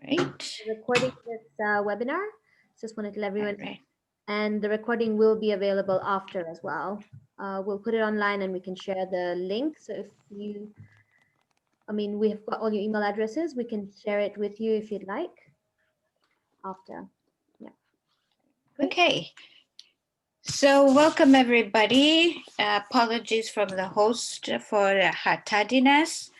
Right. Recording this webinar. Just wanted to let everyone, Right. and the recording will be available after as well. We'll put it online and we can share the link. So if you, we have got all your email addresses. We can share it with you if you'd like after. Yeah. Great. Okay. So welcome everybody. Apologies from the host for her tardiness.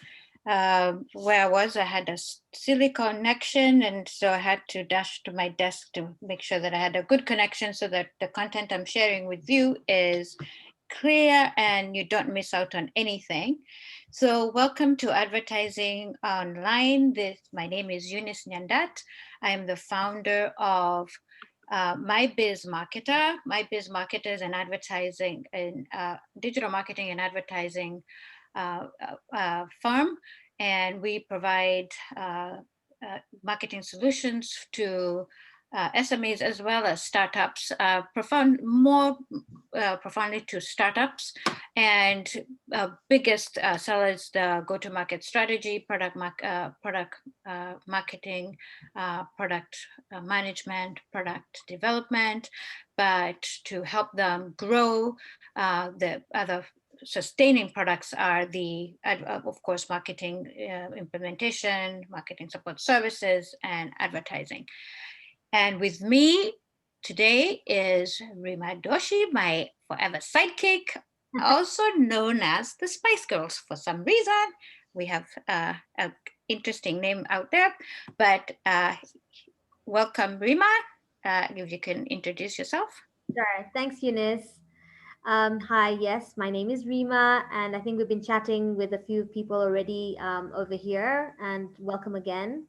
Where I had a silly connection, and so I had to dash to my desk to make sure that I had a good connection so that the content I'm sharing with you is clear and you don't miss out on anything. So welcome to Advertising Online. My name is Eunice Nyandat. I am the founder of My Biz Marketer. My Biz Marketer is an advertising and digital marketing and advertising firm, and we provide marketing solutions to SMEs as well as startups, more profoundly to startups, and biggest sellers, the go-to-market strategy, product marketing, product management, product development, but to help them grow. The other sustaining products are the, of course, marketing implementation, marketing support services, and advertising. And with me today is Reema Doshi, my forever sidekick, also known as the Spice Girls. For some reason, we have an interesting name out there, but welcome, Reema. If you can introduce yourself. Sure. Thanks, Eunice. Hi, yes, my name is Reema, and I think we've been chatting with a few people already over here, and welcome again.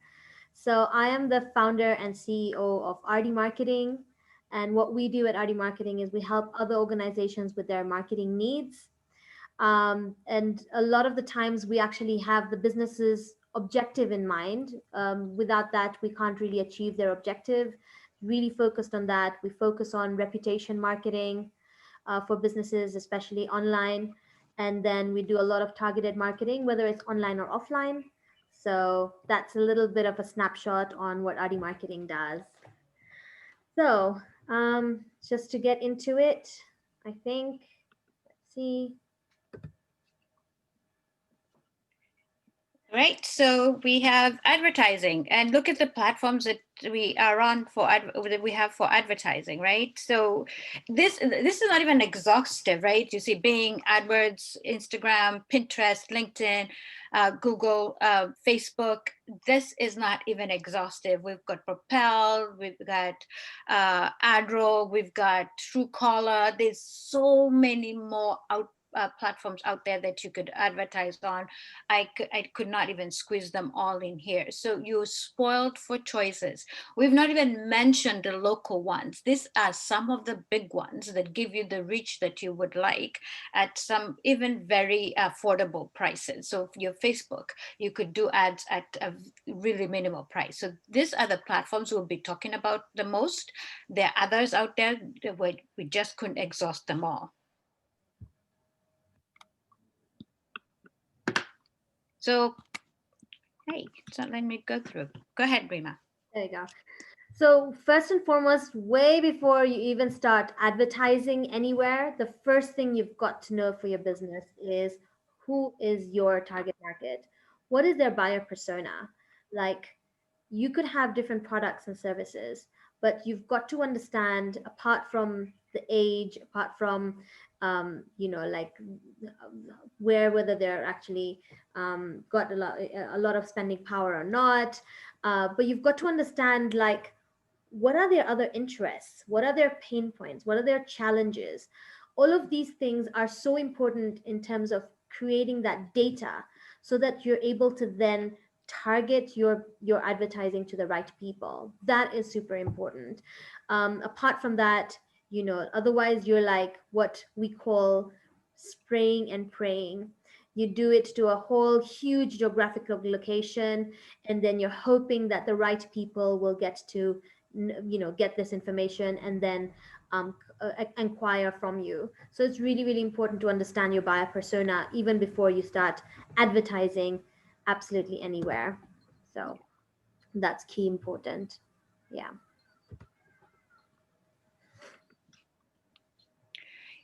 So, I am the founder and CEO of Ardy Marketing, and what we do at Ardy Marketing is we help other organizations with their marketing needs. And a lot of the times, we actually have the business's objective in mind. Without that, we can't really achieve their objective. Really focused on that. We focus on reputation marketing for businesses, especially online. And then we do a lot of targeted marketing, whether it's online or offline. So that's a little bit of a snapshot on what Ardy Marketing does. So just to get into it, I think, let's see. Right, so we have advertising, and look at the platforms that we are on for that we have for advertising, right? So this is not even exhaustive, right? You see Bing, AdWords, Instagram, Pinterest, LinkedIn, Google, Facebook. This is not even exhaustive. We've got Propel, we've got Adro, we've got Truecaller. There's so many more platforms out there that you could advertise on. I could not even squeeze them all in here. So you're spoiled for choices. We've not even mentioned the local ones. These are some of the big ones that give you the reach that you would like at some even very affordable prices. So your Facebook, you could do ads at a really minimal price. So these are the platforms we'll be talking about the most. There are others out there where we just couldn't exhaust them all. So, hey, it's not letting me go through. Go ahead, Reema. There you go. So first and foremost, way before you even start advertising anywhere, the first thing you've got to know for your business is who is your target market? What is their buyer persona? Like, you could have different products and services, but you've got to understand, apart from the age, apart from like whether they're actually got a lot of spending power or not, but you've got to understand, like, what are their other interests, what are their pain points, what are their challenges. All of these things are so important in terms of creating that data so that you're able to then target your advertising to the right people. That is super important. Apart from that, otherwise you're like what we call spraying and praying. You do it to a whole huge geographical location, and then you're hoping that the right people will get to get this information and then inquire from you. So it's really, really important to understand your buyer persona even before you start advertising absolutely anywhere. So That's key important. Yeah.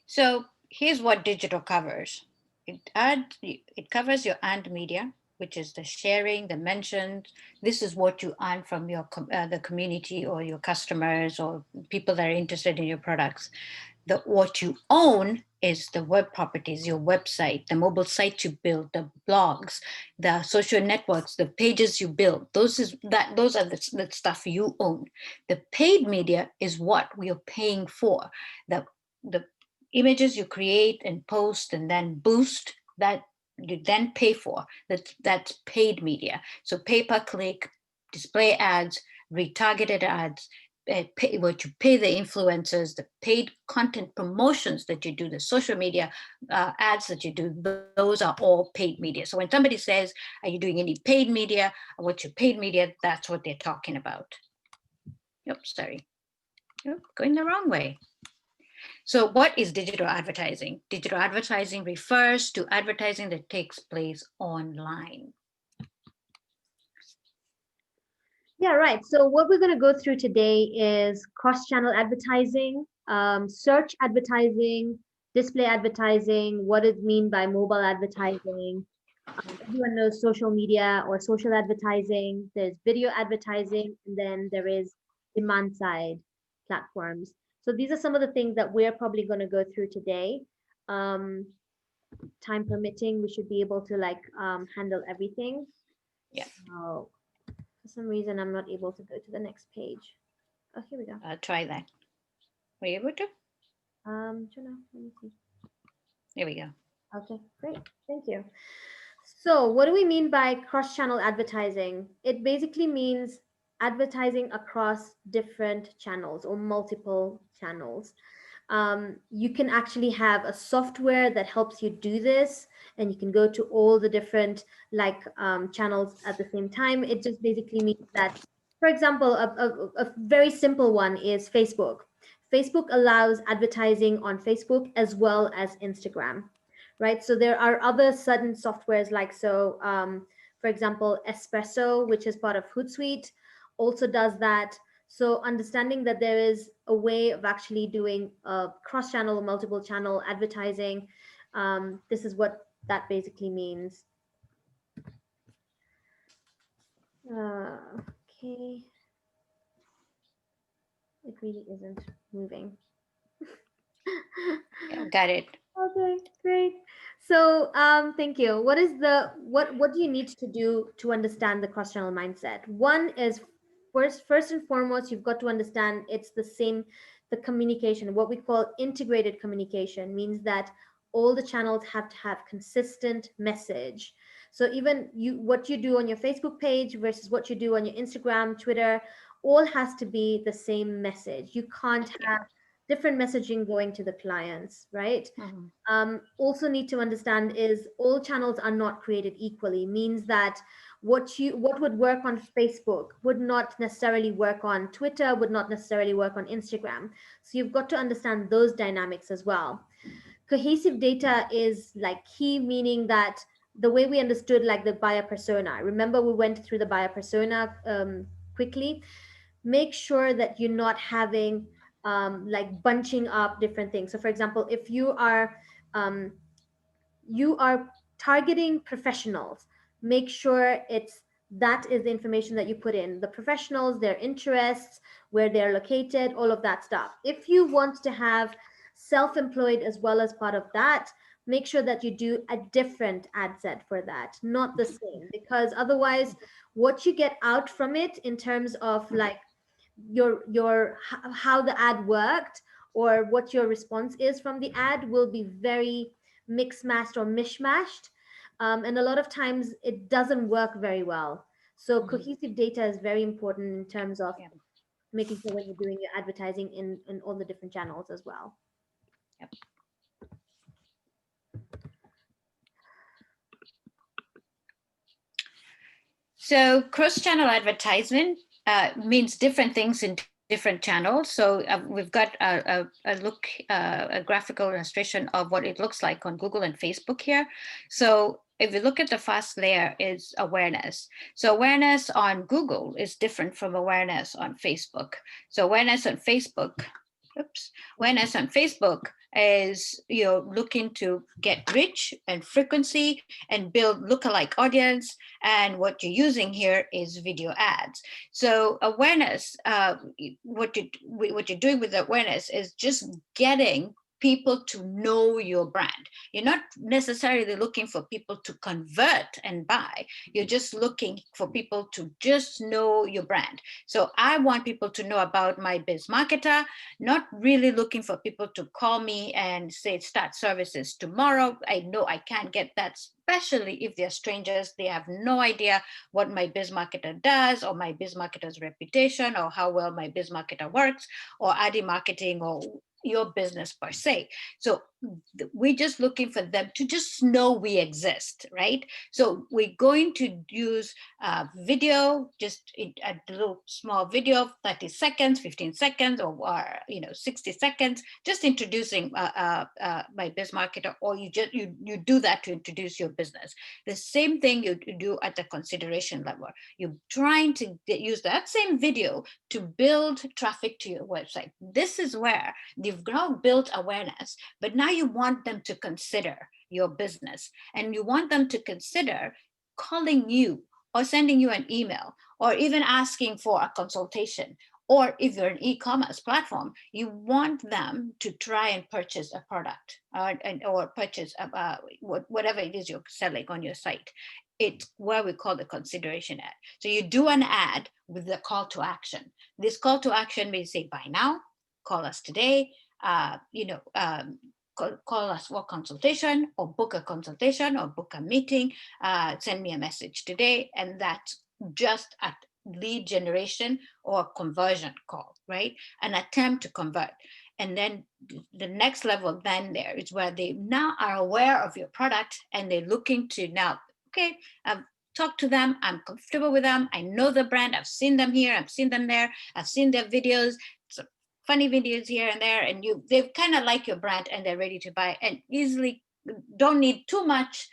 So here's what digital covers. It covers your earned media, which is the sharing, the mentions. This is what you earn from your the community or your customers or people that are interested in your products. What you own is the web properties, your website, the mobile site you build, the blogs, the social networks, the pages you build. Those are the stuff you own. The paid media is what we are paying for. The images you create and post and then boost, that you then pay for. That's paid media. So pay per click, display ads, retargeted ads, what you pay the influencers, the paid content promotions that you do, the social media ads that you do, those are all paid media. So when somebody says, are you doing any paid media? Or what's your paid media? That's what they're talking about. Oops, sorry. Going the wrong way. So what is digital advertising? Digital advertising refers to advertising that takes place online. Yeah, right. So what we're going to go through today is cross-channel advertising, search advertising, display advertising, what it mean by mobile advertising. Everyone knows social media or social advertising. There's video advertising, and then there is demand side platforms. So these are some of the things that we're probably going to go through today. Um, Time permitting, we should be able to handle everything. Yeah. So for some reason, I'm not able to go to the next page. Oh, here we go. I'll try that. Were you able to? Let me see. There we go. Okay, great. Thank you. So, what do we mean by cross-channel advertising? It basically means advertising across different channels or multiple channels. You can actually have a software that helps you do this, and you can go to all the different channels at the same time. It just basically means that, for example, a very simple one is Facebook. Facebook allows advertising on Facebook as well as Instagram, right? So there are other certain softwares for example, Espresso, which is part of Hootsuite, also does that. So understanding that there is a way of actually doing cross-channel or multiple channel advertising, this is what that basically means. Okay, it really isn't moving. Yeah, got it. Okay, great. So, thank you. What do you need to do to understand the cross-channel mindset? One is first and foremost, you've got to understand it's the communication. What we call integrated communication means that all the channels have to have consistent message. So even what you do on your Facebook page versus what you do on your Instagram, Twitter, all has to be the same message. You can't have different messaging going to the clients, right? Mhm. Also need to understand is all channels are not created equally, means that what would work on Facebook would not necessarily work on Twitter, would not necessarily work on Instagram. So you've got to understand those dynamics as well. Cohesive data is like key, meaning that the way we understood like the buyer persona, remember we went through the buyer persona quickly. Make sure that you're not having bunching up different things. So for example, if um, you are targeting professionals, make sure that is the information that you put in, the professionals, their interests, where they're located, all of that stuff. If you want to have self-employed as well as part of that, make sure that you do a different ad set for that, not the same, because otherwise what you get out from it in terms of how the ad worked or what your response is from the ad will be very mixed matched or mishmashed, and a lot of times it doesn't work very well. So cohesive data is very important in terms of Yeah. making sure when you're doing your advertising in all the different channels as well. Yep. So cross-channel advertisement means different things in different channels. So we've got a graphical illustration of what it looks like on Google and Facebook here. So if you look at the first layer is awareness. So awareness on Google is different from awareness on Facebook. So awareness on Facebook, awareness on Facebook is you're looking to get reach and frequency and build lookalike audience. And what you're using here is video ads. So awareness, what you're doing with awareness is just getting people to know your brand. You're not necessarily looking for people to convert and buy. You're just looking for people to just know your brand. So I want people to know about my biz marketer, not really looking for people to call me and say start services tomorrow. I know I can't get that, especially if they're strangers. They have no idea what my biz marketer does, or my biz marketer's reputation, or how well my biz marketer works, or Ardy Marketing, or your business per se. So we're just looking for them to just know we exist, right? So we're going to use video, just a little small video, 30 seconds, 15 seconds, or 60 seconds, just introducing my biz marketer, or you do that to introduce your business. The same thing you do at the consideration level. You're trying to use that same video to build traffic to your website. This is where you've now built awareness, but now you want them to consider your business, and you want them to consider calling you or sending you an email, or even asking for a consultation. Or if you're an e-commerce platform, you want them to try and purchase a product, or purchase whatever it is you're selling on your site. It's what we call the consideration ad. So you do an ad with the call to action. This call to action may say, buy now, call us today, call us for consultation, or book a consultation, or book a meeting, send me a message today. And that's just a lead generation or conversion call, right? An attempt to convert. And then the next level then there is where they now are aware of your product, and they're looking to now, okay, I've talked to them, I'm comfortable with them, I know the brand, I've seen them here, I've seen them there, I've seen their videos, so funny videos here and there, and they kind of like your brand, and they're ready to buy, and easily don't need too much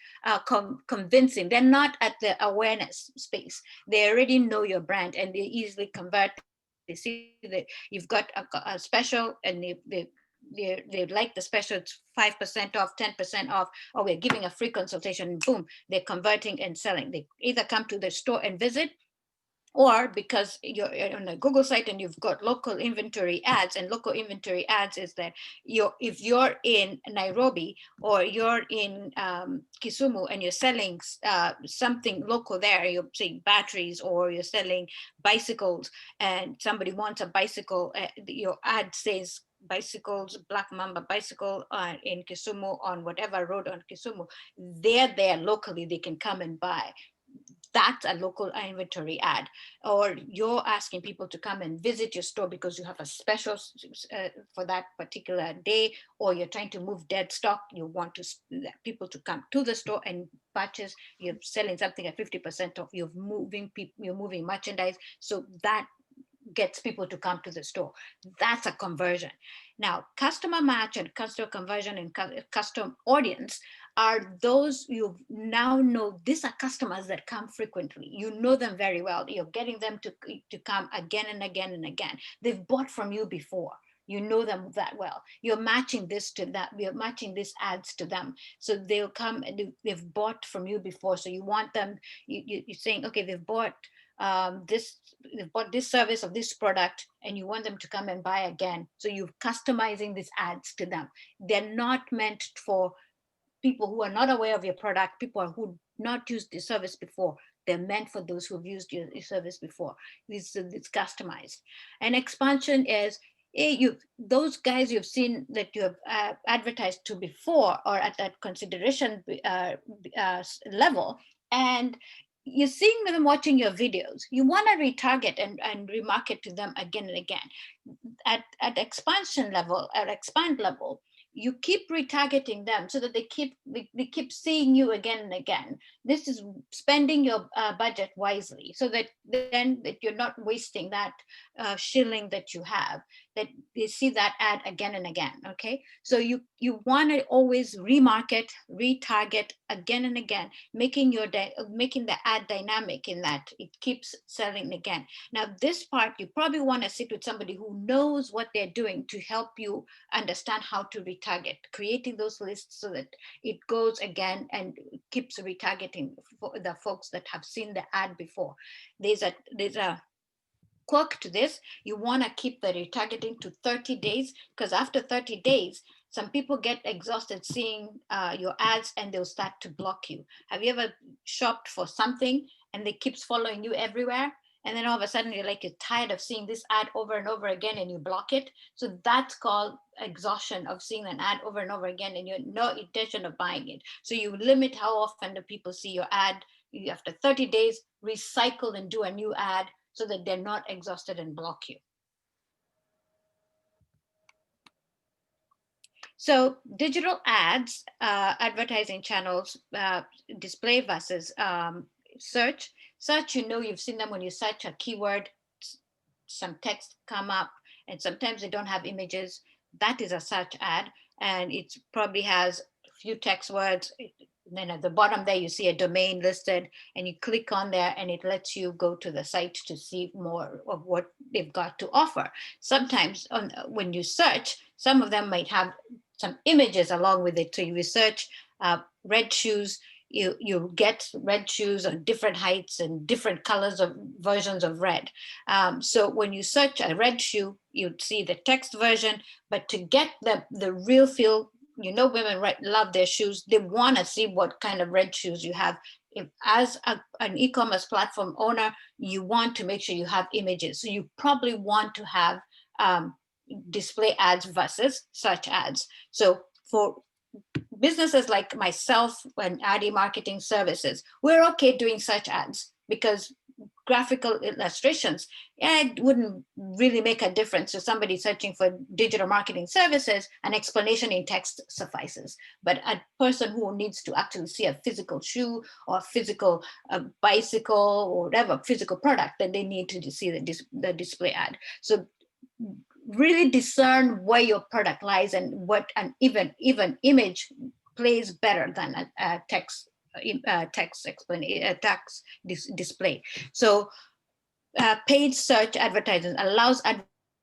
convincing. They're not at the awareness space. They already know your brand, and they easily convert. They see that you've got a special, and they like the special. It's 5% off, 10% off, or we're giving a free consultation. Boom, they're converting and selling. They either come to the store and visit, or because you're on a Google site and you've got local inventory ads. And local inventory ads is that if you're in Nairobi, or you're in Kisumu, and you're selling something local there, you're saying batteries, or you're selling bicycles, and somebody wants a bicycle, your ad says bicycles, Black Mamba bicycle in Kisumu, on whatever road on Kisumu. They're there locally, they can come and buy. That's a local inventory ad. Or you're asking people to come and visit your store because you have a special for that particular day, or you're trying to move dead stock. You want people to come to the store and purchase. You're selling something at 50% off. You're moving merchandise. So that gets people to come to the store. That's a conversion. Now, customer match and customer conversion and custom audience are those you now know. These are customers that come frequently. You know them very well. You're getting them to come again and again and again. They've bought from you before. You know them that well. You're matching this to that. You're matching these ads to them. So they'll come and they've bought from you before. So you want them, you're saying, okay, they've bought they've bought this service of this product, and you want them to come and buy again. So you're customizing these ads to them. They're not meant for people who are not aware of your product, people who not used the service before. They're meant for those who've used your service before. It's customized. And expansion is, those guys you've seen that you have advertised to before, or at that consideration level, and you're seeing them watching your videos. You want to retarget and remarket to them again and again. At expansion level, at expand level, you keep retargeting them so that they keep seeing you again and again. This is spending your budget wisely, so that then that you're not wasting that shilling that you have, that they see that ad again and again. Okay, so you you want to always remarket, retarget again and again, making making the ad dynamic in that it keeps selling again. Now, this part, you probably want to sit with somebody who knows what they're doing to help you understand how to retarget, creating those lists so that it goes again and keeps retargeting for the folks that have seen the ad before. There's a quirk to this. You want to keep the retargeting to 30 days, because after 30 days, some people get exhausted seeing your ads and they'll start to block you. Have you ever shopped for something and they keeps following you everywhere? And then all of a sudden you're tired of seeing this ad over and over again and you block it. So that's called exhaustion of seeing an ad over and over again and you're no intention of buying it. So you limit how often the people see your ad. You, after 30 days, recycle and do a new ad so that they're not exhausted and block you. So digital ads, advertising channels, display versus search. Search, you've seen them when you search a keyword, some text come up, and sometimes they don't have images. That is a search ad, and it probably has a few text words. Then at the bottom there, you see a domain listed, and you click on there, and it lets you go to the site to see more of what they've got to offer. Sometimes when you search, some of them might have some images along with it. So you research red shoes, you get red shoes on different heights and different colors of versions of red. So when you search a red shoe, you'd see the text version, but to get the real feel, women love their shoes. They want to see what kind of red shoes you have. If, as an e-commerce platform owner, you want to make sure you have images. So you probably want to have display ads versus search ads. So for businesses like myself and Ardy Marketing Services, we're okay doing search ads because graphical illustrations, it wouldn't really make a difference to somebody searching for digital marketing services. An explanation in text suffices. But a person who needs to actually see a physical shoe or a physical bicycle or whatever physical product, then they need to see the display ad. So really discern where your product lies and what an even image plays better than a text display. So paid search advertising allows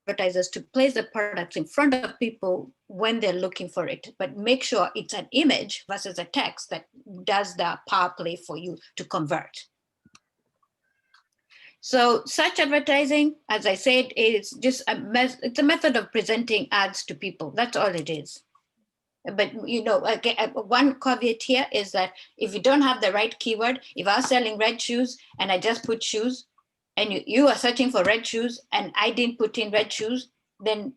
advertisers to place the products in front of people when they're looking for it, but make sure it's an image versus a text that does the power play for you to convert. So search advertising, as I said, is just it's a method of presenting ads to people. That's all it is. But again, one caveat here is that if you don't have the right keyword, if I was selling red shoes and I just put shoes, and you are searching for red shoes and I didn't put in red shoes, then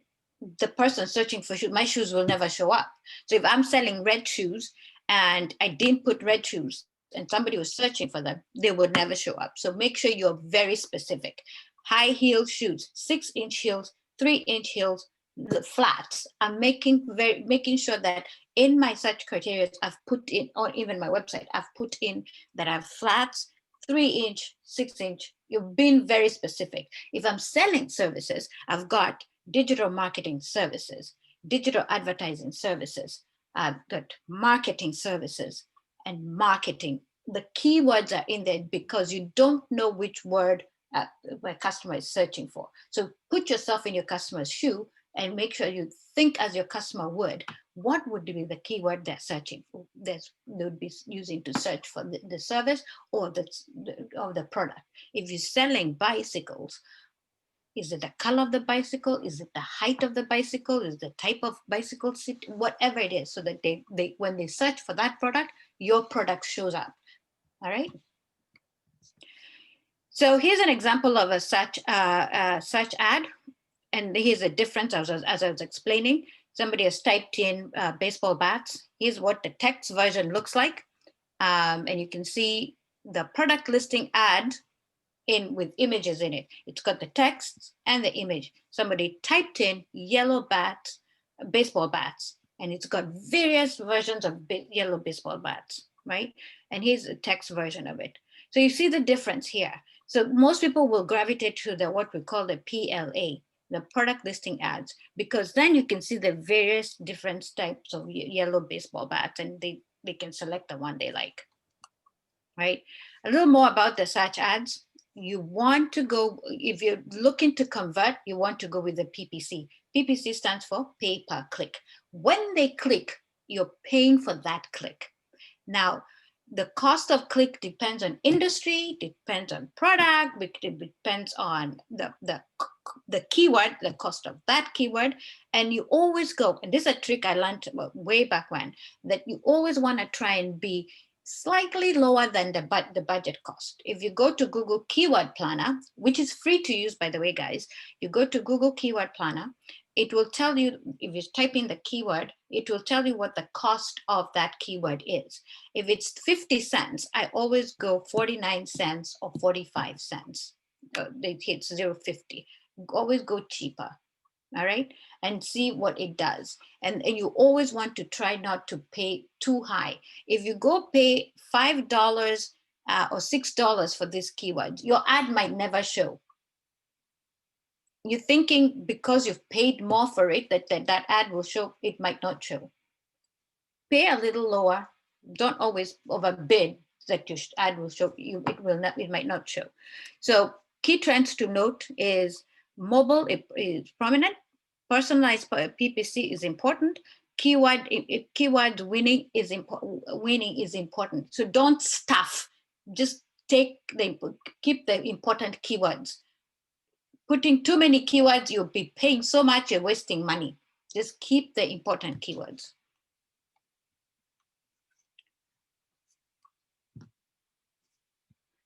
the person searching for shoes, my shoes will never show up. So if I'm selling red shoes and I didn't put red shoes and somebody was searching for them, they would never show up. So make sure you're very specific. High heel shoes, 6-inch heels, 3-inch heels, the flats. I'm making sure that in my search criteria I've put in, or even my website, I've put in that I have flats, 3-inch, 6-inch. You've been very specific. If I'm selling services, I've got digital marketing services, digital advertising services, I've got marketing services and marketing. The keywords are in there because you don't know which word my customer is searching for. So put yourself in your customer's shoe and make sure you think as your customer would. What would be the keyword they're searching for? They would be using to search for the service or the product. If you're selling bicycles, is it the color of the bicycle? Is it the height of the bicycle? Is the type of bicycle seat? Whatever it is, so that they when they search for that product, your product shows up. All right. So here's an example of a search ad. And here's a difference as I was explaining. Somebody has typed in baseball bats. Here's what the text version looks like. And you can see the product listing ad with images in it. It's got the text and the image. Somebody typed in yellow bats, baseball bats, and it's got various versions of yellow baseball bats, right? And here's a text version of it. So you see the difference here. So most people will gravitate to what we call the PLA. the product listing ads, because then you can see the various different types of yellow baseball bats, and they can select the one they like, right? A little more about the search ads. You want to go, if you're looking to convert, you want to go with the PPC. PPC stands for pay per click. When they click, you're paying for that click. Now, the cost of click depends on industry, depends on product, it depends on the keyword, the cost of that keyword. And you always go, and this is a trick I learned way back when, that you always want to try and be slightly lower than the budget cost. If you go to Google Keyword Planner, which is free to use, by the way, guys, you go to Google Keyword Planner, it will tell you, if you type in the keyword, it will tell you what the cost of that keyword is. If it's 50 cents, I always go 49 cents or 45 cents. It's 0.50. Always go cheaper. All right, and see what it does. And you always want to try not to pay too high. If you go pay $5 or $6 for this keyword, your ad might never show. You're thinking because you've paid more for it that ad will show. It might not show. Pay a little lower. Don't always overbid that your ad will show. It might not show. So key trends to note is mobile is prominent. Personalized PPC is important. Keyword winning is important. So don't stuff. Just keep the important keywords. Putting too many keywords, you'll be paying so much, you're wasting money. Just keep the important keywords.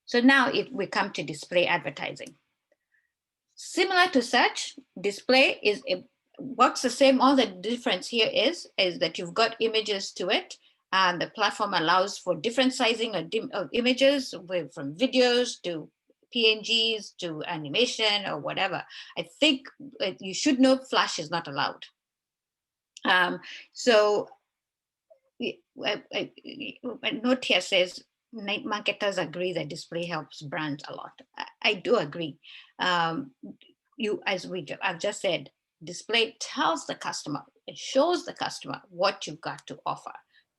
So now we come to display advertising. Similar to search, display works the same. All the difference here is that you've got images to it, and the platform allows for different sizing of images, from videos to PNGs to animation or whatever. I think you should know Flash is not allowed. So a note here says, marketers agree that display helps brands a lot. I do agree. As I've just said, display tells the customer, it shows the customer what you've got to offer.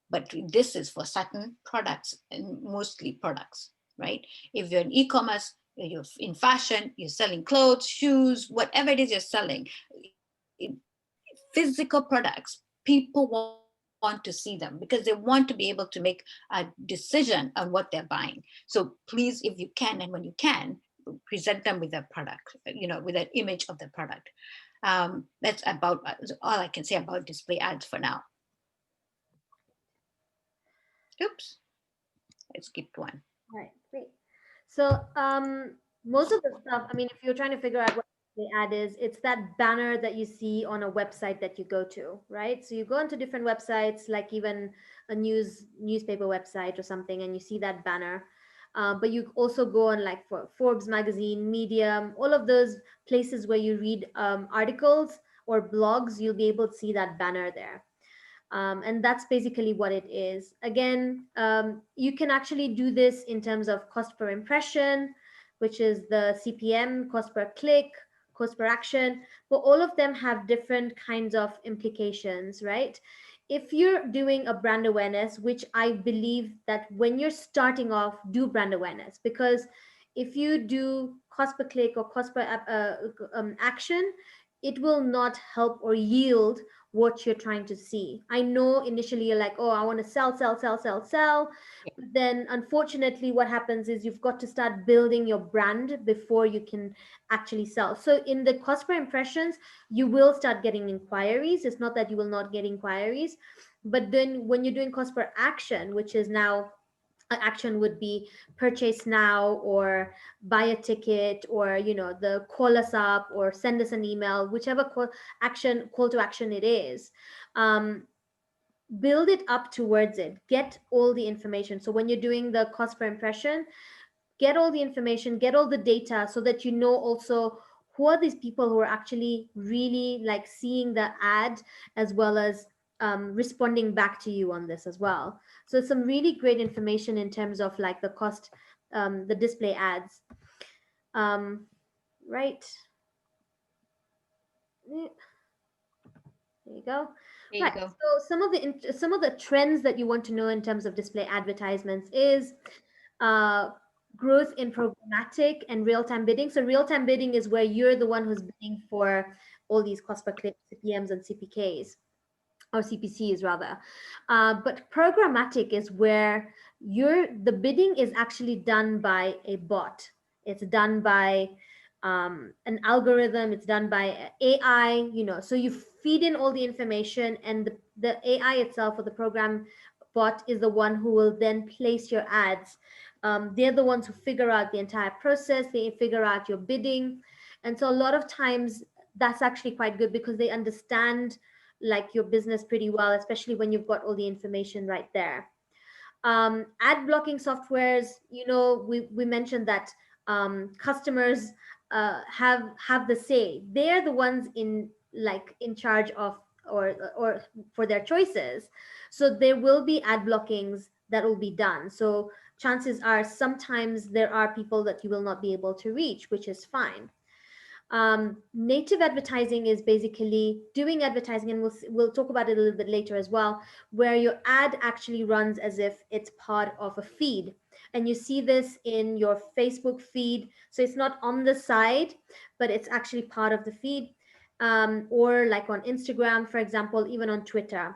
But this is for certain products, and mostly products, right? If you're in e-commerce, you're in fashion, you're selling clothes, shoes, whatever it is you're selling, physical products, people want to see them because they want to be able to make a decision on what they're buying. So please, if you can, and when you can, present them with a product, with an image of the product. That's about all I can say about display ads for now. Oops, I skipped one. All right, great. So most of the stuff, I mean, if you're trying to figure out what the ad is, it's that banner that you see on a website that you go to, right? So you go into different websites, like even a newspaper website or something, and you see that banner. But you also go on, like, for Forbes magazine, Medium, all of those places where you read articles or blogs, you'll be able to see that banner there. And that's basically what it is. Again, you can actually do this in terms of cost per impression, which is the CPM, cost per click, cost per action, but all of them have different kinds of implications, right? If you're doing a brand awareness, which I believe that when you're starting off, do brand awareness, because if you do cost per click or cost per action, it will not help or yield what you're trying to see. I know initially you're like, oh, I want to sell, sell, sell, sell, sell. But then unfortunately, what happens is you've got to start building your brand before you can actually sell. So in the cost per impressions, you will start getting inquiries. It's not that you will not get inquiries. But then when you're doing cost per action, which is now, action would be purchase now, or buy a ticket, or the call us up or send us an email, whichever call to action it is. Build it up towards it, get all the information. So when you're doing the cost per impression, get all the information, get all the data, so that you know also who are these people who are actually really like seeing the ad, as well as responding back to you on this as well. So it's some really great information in terms of like the cost, the display ads, right? Eh, there you go. There you Right. go. So some of the trends that you want to know in terms of display advertisements is uh, growth in programmatic and real-time bidding. So real-time bidding is where you're the one who's bidding for all these cost per click CPMs and CPKs, or CPCs rather. But programmatic is where the bidding is actually done by a bot. It's done by an algorithm. It's done by AI. So you feed in all the information, and the AI itself, or the program bot, is the one who will then place your ads. They're the ones who figure out the entire process. They figure out your bidding, and so a lot of times that's actually quite good because they understand like your business pretty well, especially when you've got all the information right there. Ad blocking softwares, we mentioned that customers have the say. They're the ones in charge of, or for their choices. So there will be ad blockings that will be done. So chances are sometimes there are people that you will not be able to reach, which is fine. Native advertising is basically doing advertising, and we'll talk about it a little bit later as well, where your ad actually runs as if it's part of a feed. And you see this in your Facebook feed. So it's not on the side, but it's actually part of the feed. Or like on Instagram, for example, even on Twitter.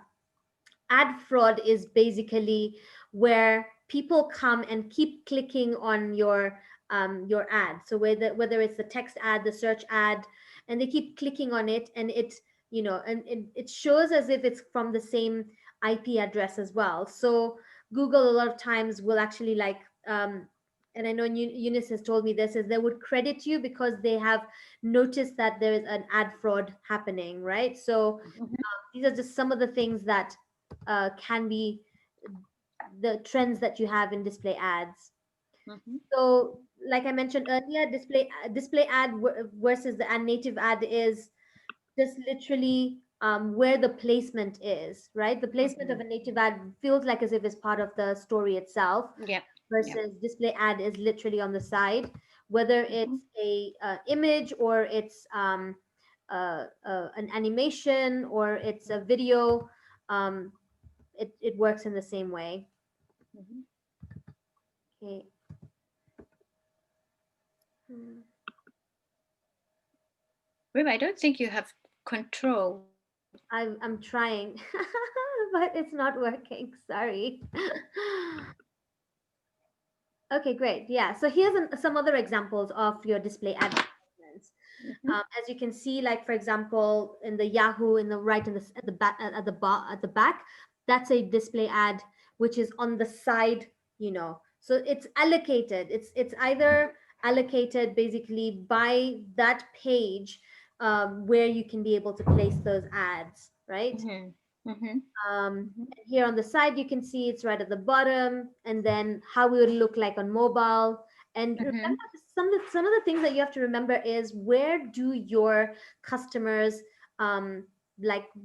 Ad fraud is basically where people come and keep clicking on your ad. So whether it's the text ad, the search ad, and they keep clicking on it, and it shows as if it's from the same IP address as well. So Google a lot of times will actually and I know Eunice has told me this, is they would credit you because they have noticed that there is an ad fraud happening, right? So Mhm, these are just some of the things that can be the trends that you have in display ads. mhm, So, like I mentioned earlier, display ad versus the ad native ad is just literally where the placement is, right? The placement of mhm. a native ad feels like as if it's part of the story itself, Yep. Yep. versus display ad is literally on the side, whether Mhm, it's a image, or it's an animation, or it's a video. Um, it works in the same way. mhm. Okay. Hmm. Rima, I don't think you have control. I'm trying, but it's not working. Sorry. Okay, great. Yeah. So here's some other examples of your display advertisements. Mhm, As you can see, like for example, in the Yahoo, in the right, in the at the back, at the back, that's a display ad which is on the side. So it's allocated. It's either allocated basically by that page, where you can be able to place those ads, right? mhm, mhm, mhm, Here on the side, you can see it's right at the bottom, and then how it would look like on mobile. And mhm, remember, some of the things that you have to remember is, where do your customers um,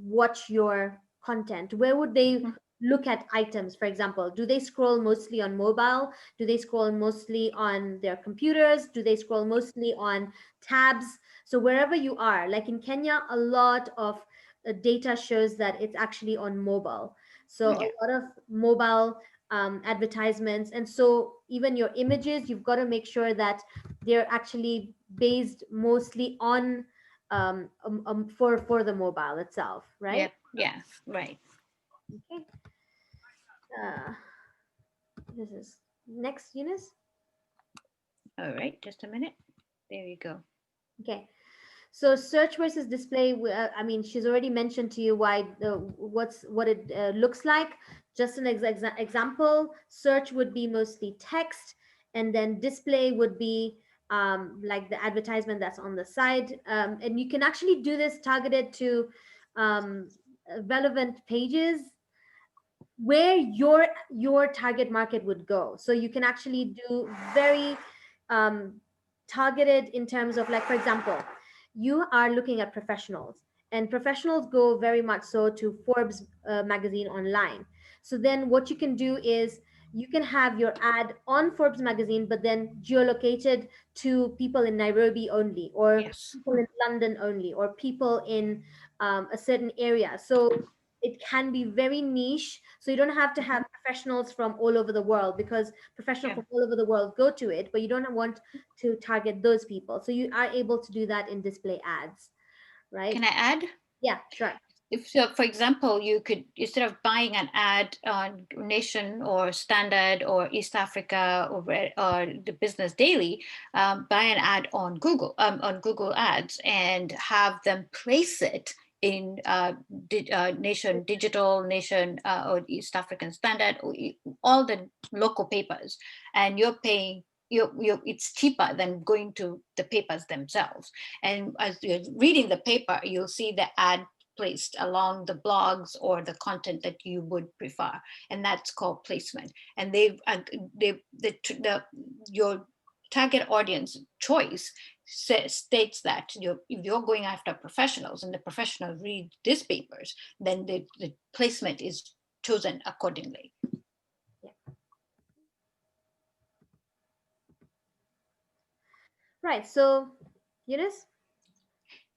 watch your content? Where would they mhm, look at items, for example? Do they scroll mostly on mobile? Do they scroll mostly on their computers? Do they scroll mostly on tabs? So wherever you are, like in Kenya, a lot of data shows that it's actually on mobile. So a yeah. lot of mobile advertisements. And so even your images, you've got to make sure that they're actually based mostly on for the mobile itself, right? Yep. Yeah. Right. Okay. Uh, this is next, Eunice. All right. Just a minute. There you go. Okay. So search versus display. I mean, she's already mentioned to you what it looks like. Just an example. Search would be mostly text, and then display would be like the advertisement that's on the side. And you can actually do this targeted to um, relevant pages where your target market would go. So you can actually do very um, targeted in terms of, like for example, you are looking at professionals, and professionals go very much so to Forbes magazine online. So then what you can do is you can have your ad on Forbes magazine, but then geolocated to people in Nairobi only, or Yes. people in London only, or people in a certain area. So it can be very niche. So you don't have to have professionals from all over the world, because professionals Yeah. from all over the world go to it, but you don't want to target those people. So you are able to do that in display ads, right? Can I add? Yeah, sure. If so, for example, you could, instead of buying an ad on Nation or Standard or East Africa or the Business Daily, buy an ad on Google Ads and have them place it in Nation Digital, Nation or East African Standard, or all the local papers, and you're paying. It's cheaper than going to the papers themselves. And as you're reading the paper, you'll see the ad placed along the blogs or the content that you would prefer, and that's called placement. And your target audience choice states that if you're going after professionals and the professionals read these papers, then the placement is chosen accordingly. Yeah. Right. So, Eunice?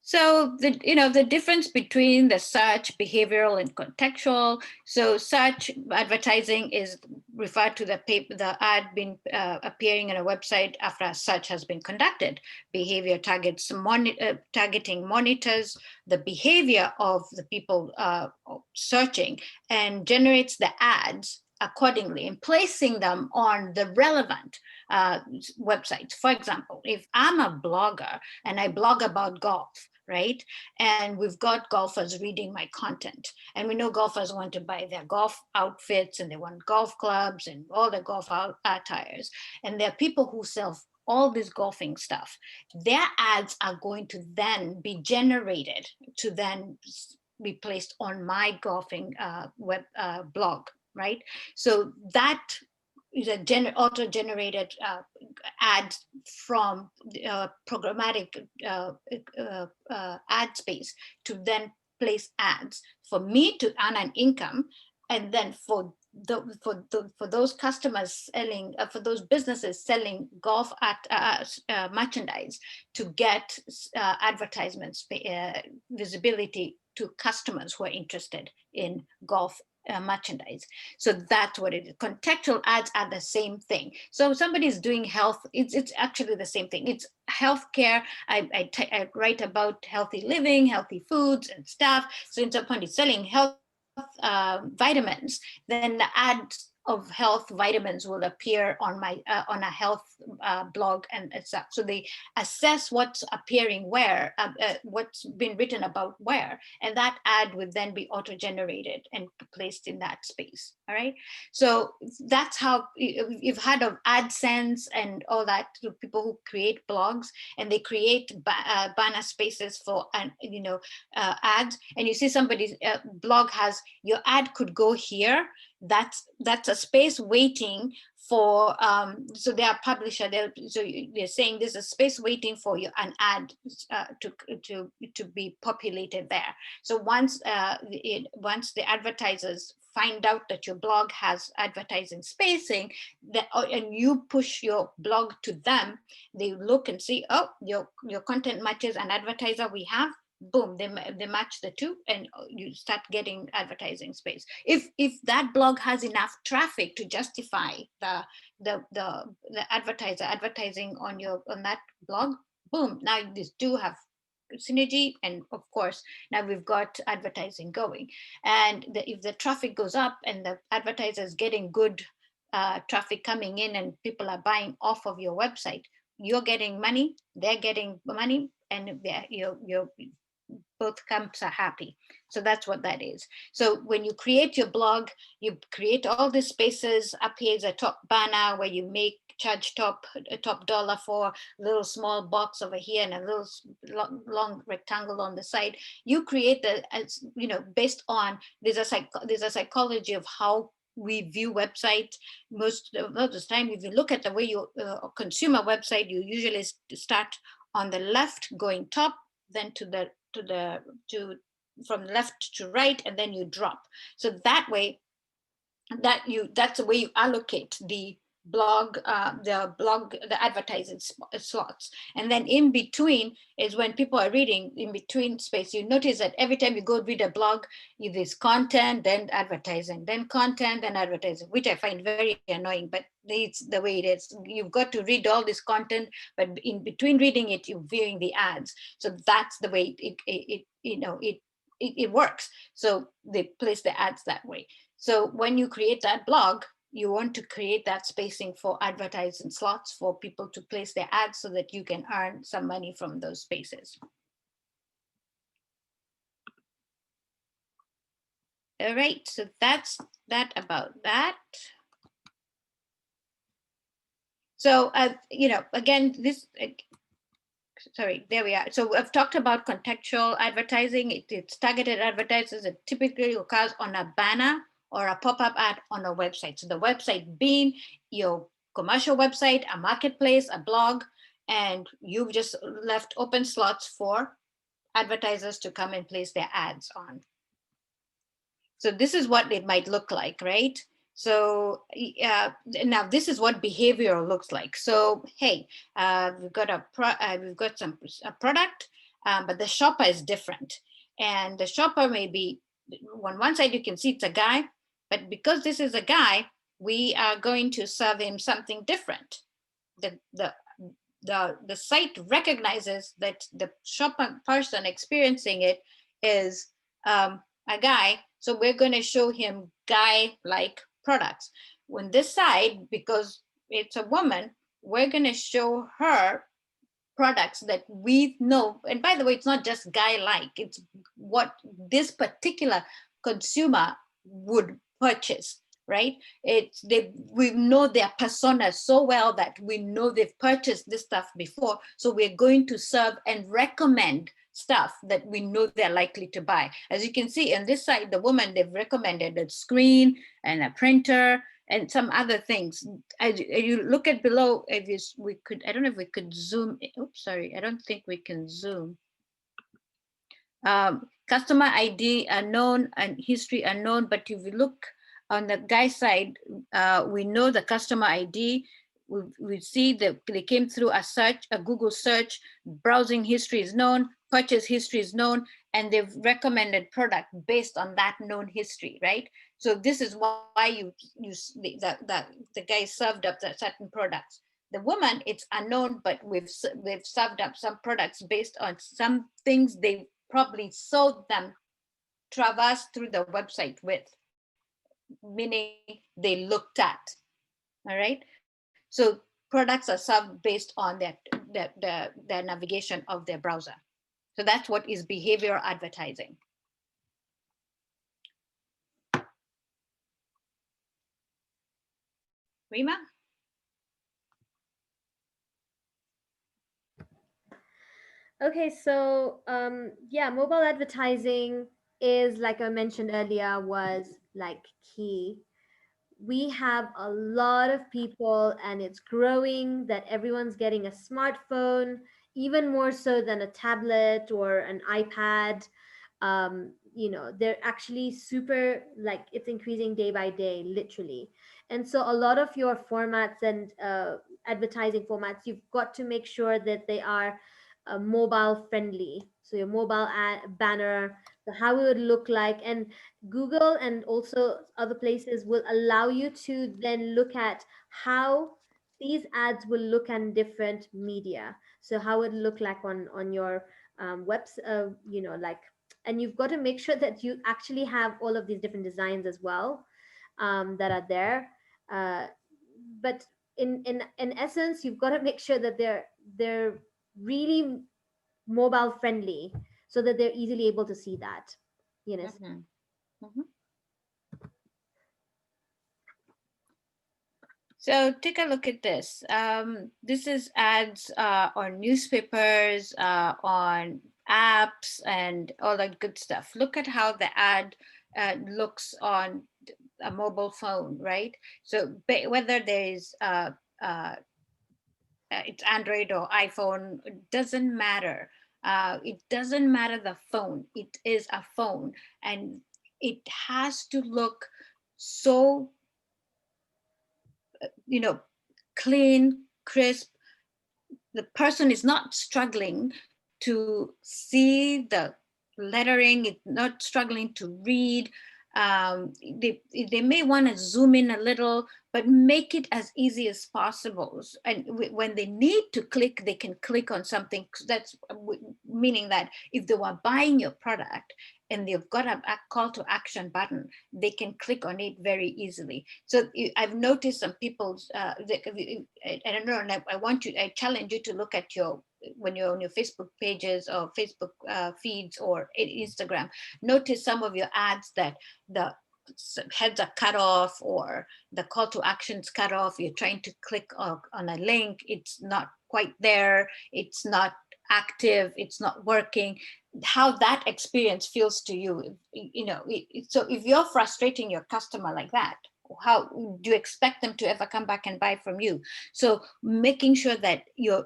So the difference between the search, behavioral, and contextual. So search advertising is referred to the ad being appearing on a website after a search has been conducted. Behavior targeting monitors the behavior of the people searching and generates the ads accordingly and placing them on the relevant websites. For example, if I'm a blogger and I blog about golf, right? And we've got golfers reading my content. And we know golfers want to buy their golf outfits and they want golf clubs and all the golf attires. And there are people who sell all this golfing stuff. Their ads are going to then be generated to then be placed on my golfing web blog, right? So that is a auto-generated ad from programmatic ad space to then place ads for me to earn an income, and then for those customers selling for those businesses selling golf merchandise to get advertisements visibility to customers who are interested in golf merchandise. So that's what it is. Contextual ads are the same thing. So if somebody is doing health, it's actually the same thing. It's healthcare. I write about healthy living, healthy foods and stuff. So in somebody selling health vitamins, then the ads of health vitamins will appear on a health blog and stuff. So they assess what's appearing where, what's been written about where, and that ad would then be auto-generated and placed in that space. All right. So that's how you've heard of AdSense and all that. People who create blogs and they create banner spaces for ads, and you see somebody's blog has your ad could go here. That's a space waiting for so they are publisher, they're saying there's a space waiting for you an ad to be populated there. So once the advertisers find out that your blog has advertising spacing, and you push your blog to them, they look and see, oh, your content matches an advertiser we have. Boom, they match the two, and you start getting advertising space. If that blog has enough traffic to justify the advertiser advertising on that blog, boom, now these two have synergy, and of course now we've got advertising going. And if the traffic goes up and the advertiser is getting good traffic coming in and people are buying off of your website, you're getting money, they're getting money, and you're both camps are happy. So that's what that is. So when you create your blog, you create all these spaces. Up here is a top banner where you charge top dollar for a little small box over here and a little long rectangle on the side. You create based on there's a psychology of how we view websites. Most of the time, if you look at the way you consume a website, you usually start on the left going top, then to from left to right, and then you drop. So that way that's the way you allocate the the advertising slots. And then in between is when people are reading, in between space, you notice that every time you go read a blog, there's content, then advertising, then content, then advertising, which I find very annoying, but it's the way it is. You've got to read all this content, but in between reading it, you're viewing the ads. So that's the way it works. So they place the ads that way. So when you create that blog, you want to create that spacing for advertising slots for people to place their ads so that you can earn some money from those spaces. All right, so that's that about that. So, again, sorry, there we are. So I've talked about contextual advertising. It's targeted advertisers. It typically occurs on a banner or a pop-up ad on a website. So the website being your commercial website, a marketplace, a blog, and you've just left open slots for advertisers to come and place their ads on. So this is what it might look like, right? So now this is what behavior looks like. So hey, we've got a product, but the shopper is different, and the shopper may be on one side. You can see it's a guy, but because this is a guy, we are going to serve him something different. The site recognizes that the shopper person experiencing it is a guy, so we're going to show him guy-like products. When this side, because it's a woman, we're going to show her products that we know. And by the way, it's not just guy-like, it's what this particular consumer would purchase, right? We know their persona so well that we know they've purchased this stuff before. So we're going to serve and recommend stuff that we know they're likely to buy. As you can see on this side, the woman, they've recommended a screen and a printer and some other things. As you look at below, I don't know if we could zoom. Oops, sorry, I don't think we can zoom. Customer ID unknown and history unknown, but if you look on the guy side, we know the customer ID. We see that they came through a Google search. Browsing history is known, purchase history is known, and they've recommended product based on that known history, right? So this is why the guy served up certain products. The woman, it's unknown, but we've served up some products based on some things they probably saw them traverse through the website with, meaning they looked at. All right. So products are served based on the navigation of their browser. So that's what is behavioral advertising. Reema? Okay, so yeah, mobile advertising is, like I mentioned earlier, was like key. We have a lot of people, and it's growing, that everyone's getting a smartphone, even more so than a tablet or an iPad. They're actually super, like, it's increasing day by day, literally. And so a lot of your formats and advertising formats, you've got to make sure that they are mobile friendly. So your mobile banner, how it would look like, and Google and also other places will allow you to then look at how these ads will look on different media. So how it look like on your webs, like, and you've got to make sure that you actually have all of these different designs as well, that are there. Uh, but in essence, you've got to make sure that they're really mobile friendly, so that they're easily able to see that. Eunice. Mm-hmm. Mm-hmm. So take a look at this. This is ads on newspapers, on apps, and all that good stuff. Look at how the ad looks on a mobile phone, right? So whether there is it's Android or iPhone, it doesn't matter. It doesn't matter the phone. It is a phone, and it has to look so clean, crisp. The person is not struggling to see the lettering, it's not struggling to read. They may want to zoom in a little, but make it as easy as possible. And when they need to click, they can click on something. That's meaning that if they were buying your product and they've got a call to action button, they can click on it very easily. So I've noticed some people, I don't know, and I challenge you to look at when you're on your Facebook pages or Facebook feeds or Instagram, notice some of your ads that the heads are cut off or the call to actions cut off. You're trying to click on a link, it's not quite there, it's not active, it's not working. How that experience feels to you, so if you're frustrating your customer like that, how do you expect them to ever come back and buy from you? So making sure that you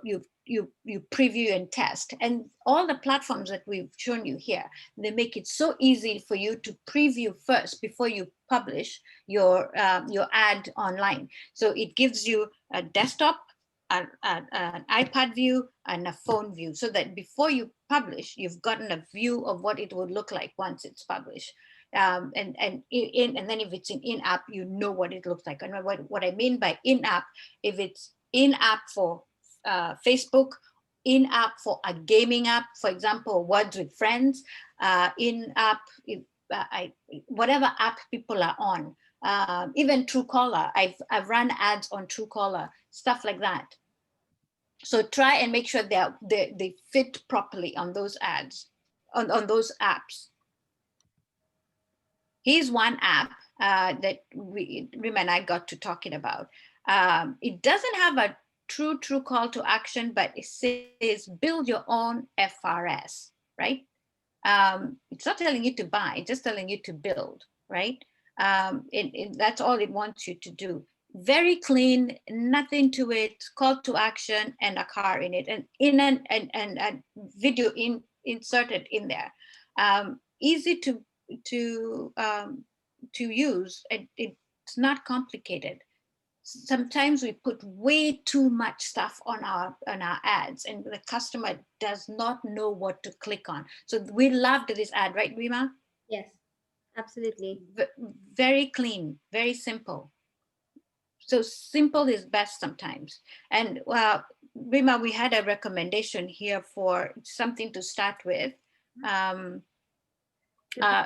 preview and test, and all the platforms that we've shown you here, they make it so easy for you to preview first before you publish your ad online. So it gives you a desktop, an iPad view, and a phone view, so that before you publish, you've gotten a view of what it would look like once it's published. And then if it's an in-app, you know what it looks like. And what I mean by in-app, if it's in-app for Facebook, in-app for a gaming app, for example, Words with Friends, in-app, whatever app people are on, even Truecaller, I've run ads on Truecaller, stuff like that. So try and make sure they fit properly on those ads, on those apps. Here's one app that Reema and I got to talking about. It doesn't have a true call to action, but it says build your own FRS, right? It's not telling you to buy, it's just telling you to build, right? That's all it wants you to do. Very clean, nothing to it, call to action, and a car in it, and a video inserted in there. Easy to use. It's not complicated. Sometimes we put way too much stuff on our ads, and the customer does not know what to click on. So we loved this ad, right, Reema? Yes, absolutely. Very clean, very simple. So simple is best sometimes. And Reema, we had a recommendation here for something to start with.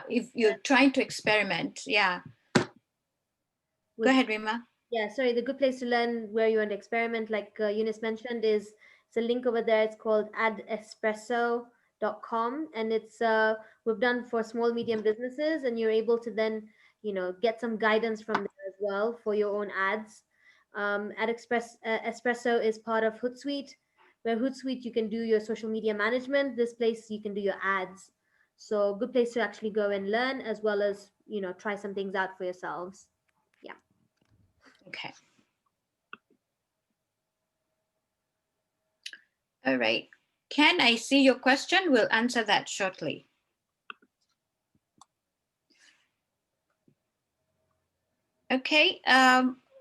If you're trying to experiment, yeah. Go ahead, Reema. Yeah, sorry, the good place to learn where you want to experiment, like Eunice mentioned, is it's a link over there. It's called adespresso.com, and it's we've done for small medium businesses, and you're able to then get some guidance from there as well for your own ads. Espresso is part of Hootsuite, where Hootsuite you can do your social media management. This place you can do your ads. So good place to actually go and learn, as well as try some things out for yourselves. Yeah. Okay. All right. Can I see your question? We'll answer that shortly. Okay.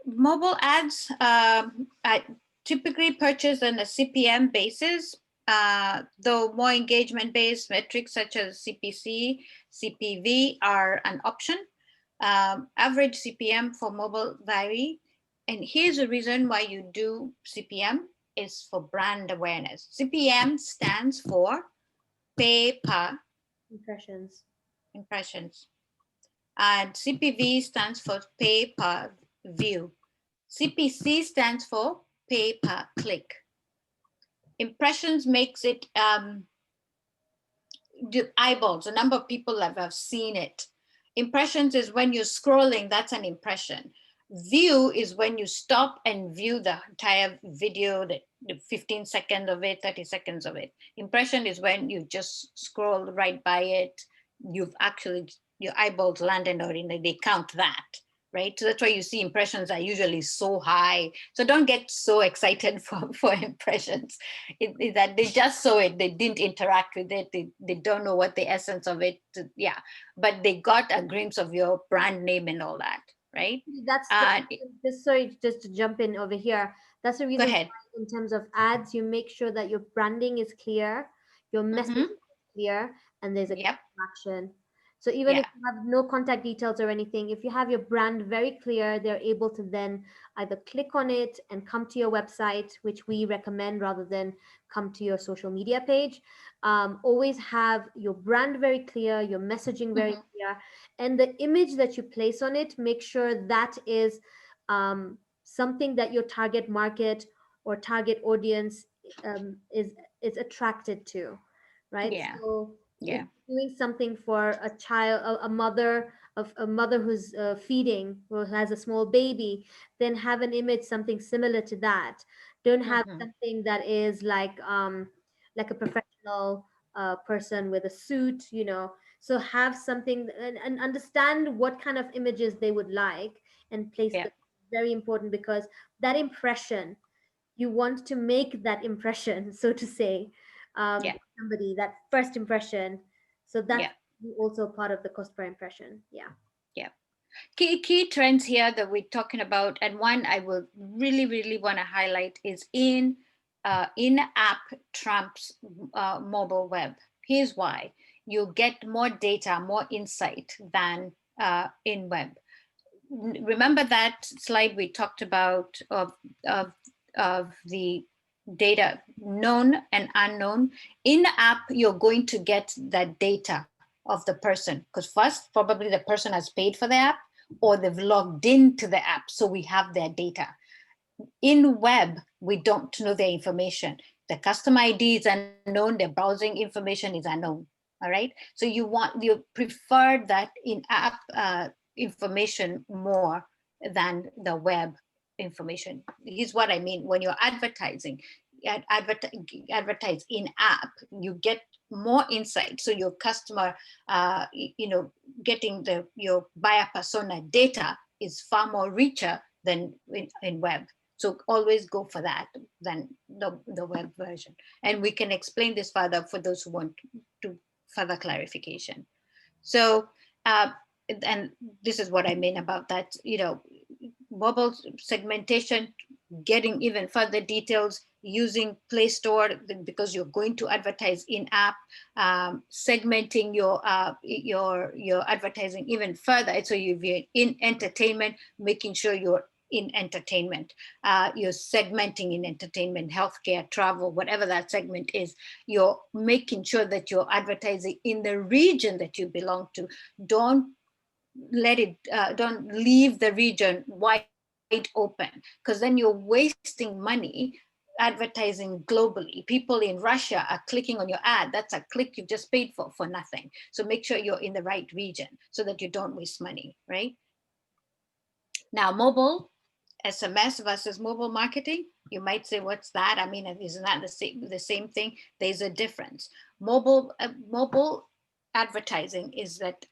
Mobile ads I typically purchase on a CPM basis, though more engagement-based metrics such as CPC, CPV are an option. Average CPM for mobile vary. And here's the reason why you do CPM is for brand awareness. CPM stands for pay per impressions. And CPV stands for pay per view. CPC stands for pay per click. Impressions makes it the eyeballs, the number of people that have seen it. Impressions is when you're scrolling, that's an impression. View is when you stop and view the entire video, the 15 seconds of it, 30 seconds of it. Impression is when you just scroll right by it. You've actually, your eyeballs landed on it, they count that, right? So that's why you see impressions are usually so high. So don't get so excited for impressions. It's that they just saw it, they didn't interact with it, they don't know what the essence of it, yeah. But they got a glimpse of your brand name and all that. right? That's Uh, just sorry, just to jump in over here. That's the Go reason ahead. why, in terms of ads, you make sure that your branding is clear, your message Mm-hmm. is clear, and there's a call Yep. to action. So even if Yeah. you have no contact details or anything, if you have your brand very clear, they're able to then either click on it and come to your website, which we recommend rather than come to your social media page. Always have your brand very clear, your messaging very Mm-hmm. clear, and the image that you place on it, make sure that is something that your target market or target audience um, is is attracted to, right? Yeah. So if Yeah. you're doing something for a child, a mother who's feeding, who has a small baby, then have an image something similar to that. Don't have Mm-hmm. something that is like a professional person with a suit, so have something, and understand what kind of images they would like and place Yeah. them. Very important, because that impression, you want to make that impression, so to say, Yeah. somebody, that first impression. So that's Yeah. also part of the cost per impression. Yeah. Yeah. Key trends here that we're talking about, and one I will really want to highlight is in-app trumps mobile web. Here's why: you get more data, more insight than in web. Remember that slide we talked about of, of the data known and unknown. In app, you're going to get that data of the person, because first probably the person has paid for the app or they've logged into the app, so we have their data. In web, we don't know their information. The customer ID is unknown, their browsing information is unknown. All right, so you prefer that in app information more than the web information. Here's what I mean: when you're advertising, advertise in app, you get more insight, so your customer getting your buyer persona data is far more richer than in web. So always go for that than the web version. And we can explain this further for those who want to further clarification. So, and this is what I mean about that, mobile segmentation, getting even further details using Play Store, because you're going to advertise in app, segmenting your advertising even further. So you're in entertainment, making sure you're in entertainment, you're segmenting in entertainment, healthcare, travel, whatever that segment is. You're making sure that you're advertising in the region that you belong to. Don't don't leave the region wide open, because then you're wasting money advertising globally. People in Russia are clicking on your ad. That's a click you've just paid for nothing. So make sure you're in the right region so that you don't waste money, right? Now, mobile, SMS versus mobile marketing. You might say, what's that? I mean, isn't that the same thing? There's a difference. Mobile advertising is that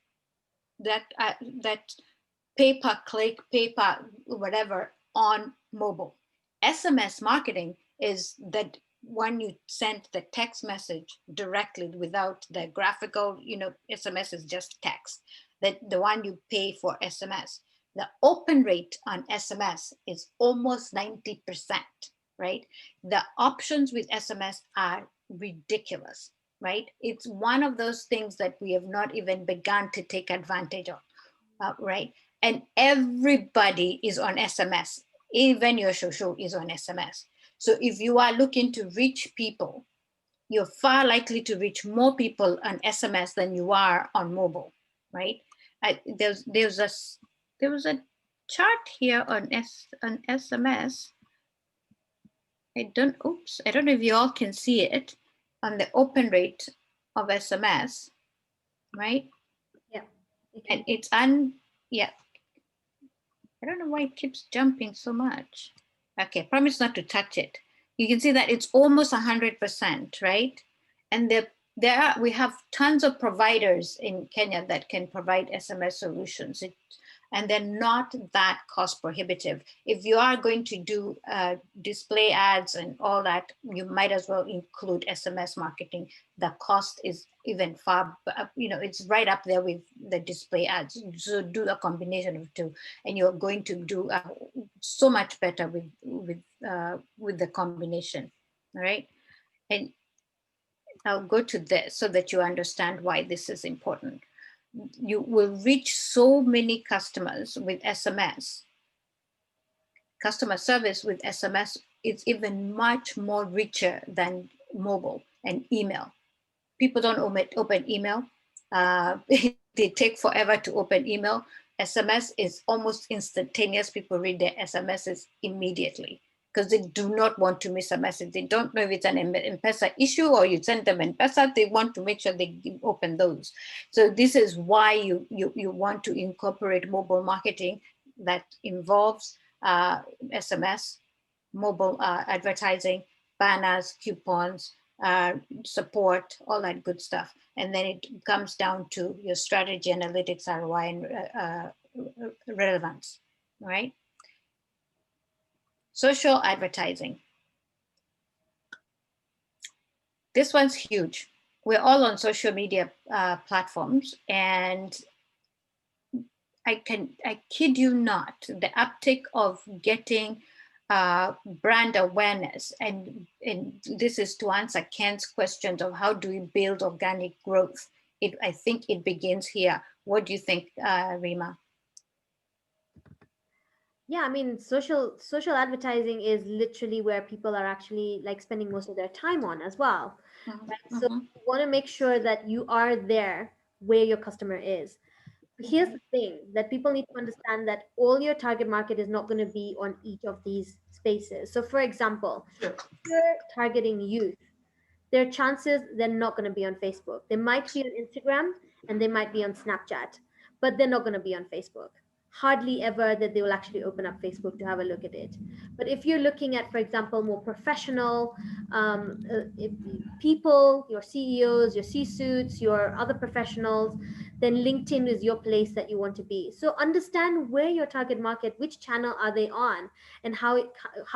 pay per click, pay per whatever on mobile. SMS marketing is that when you send the text message directly without the graphical, SMS is just text. That the one you pay for SMS. The open rate on SMS is almost 90%, right? The options with SMS are ridiculous, right? It's one of those things that we have not even begun to take advantage of, right? And everybody is on SMS. Even your social is on SMS. So if you are looking to reach people, you're far likely to reach more people on SMS than you are on mobile, right? There was a chart here on SMS. I don't know if you all can see it, on the open rate of SMS, right? Yeah. It And can. yeah, I don't know why it keeps jumping so much. Okay, promise not to touch it. You can see that it's almost 100%, right? And we have tons of providers in Kenya that can provide SMS solutions. and they're not that cost prohibitive. If you are going to do display ads and all that, you might as well include SMS marketing. The cost is even far, it's right up there with the display ads. So do a combination of two, and you're going to do so much better with the combination. All right, and I'll go to this so that you understand why this is important. You will reach so many customers with SMS. Customer service with SMS is even much more richer than mobile and email. People don't open email. They take forever to open email. SMS is almost instantaneous. People read their SMSs immediately because they do not want to miss a message. They don't know if it's an M-Pesa issue or you send them M-Pesa. They want to make sure they open those. So this is why you want to incorporate mobile marketing that involves SMS, mobile advertising, banners, coupons, support, all that good stuff. And then it comes down to your strategy, analytics, ROI, and relevance, right? Social advertising. This one's huge. We're all on social media platforms, and I kid you not, the uptick of getting brand awareness, and this is to answer Ken's questions of how do we build organic growth. I think it begins here. What do you think, Reema? Yeah, I mean, social advertising is literally where people are actually like spending most of their time on as well, right? So Mm-hmm. you want to make sure that you are there where your customer is. Here's the thing that people need to understand, that all your target market is not going to be on each of these spaces. So for example, Sure. if you're targeting youth, there are chances they're not going to be on Facebook. They might be on Instagram and they might be on Snapchat, but they're not going to be on Facebook. Hardly ever that they will actually open up Facebook to have a look at it. But if you're looking at, for example, more professional people, your CEOs, your C-suits, your other professionals, then LinkedIn is your place that you want to be. So understand where your target market, which channel are they on, and how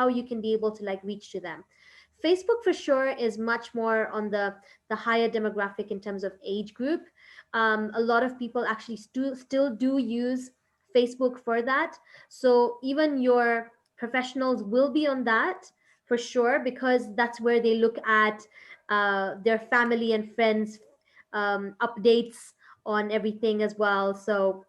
you can be able to like reach to them. Facebook for sure is much more on the higher demographic in terms of age group. A lot of people actually still do use Facebook for that. So even your professionals will be on that for sure, because that's where they look at their family and friends updates on everything as well. So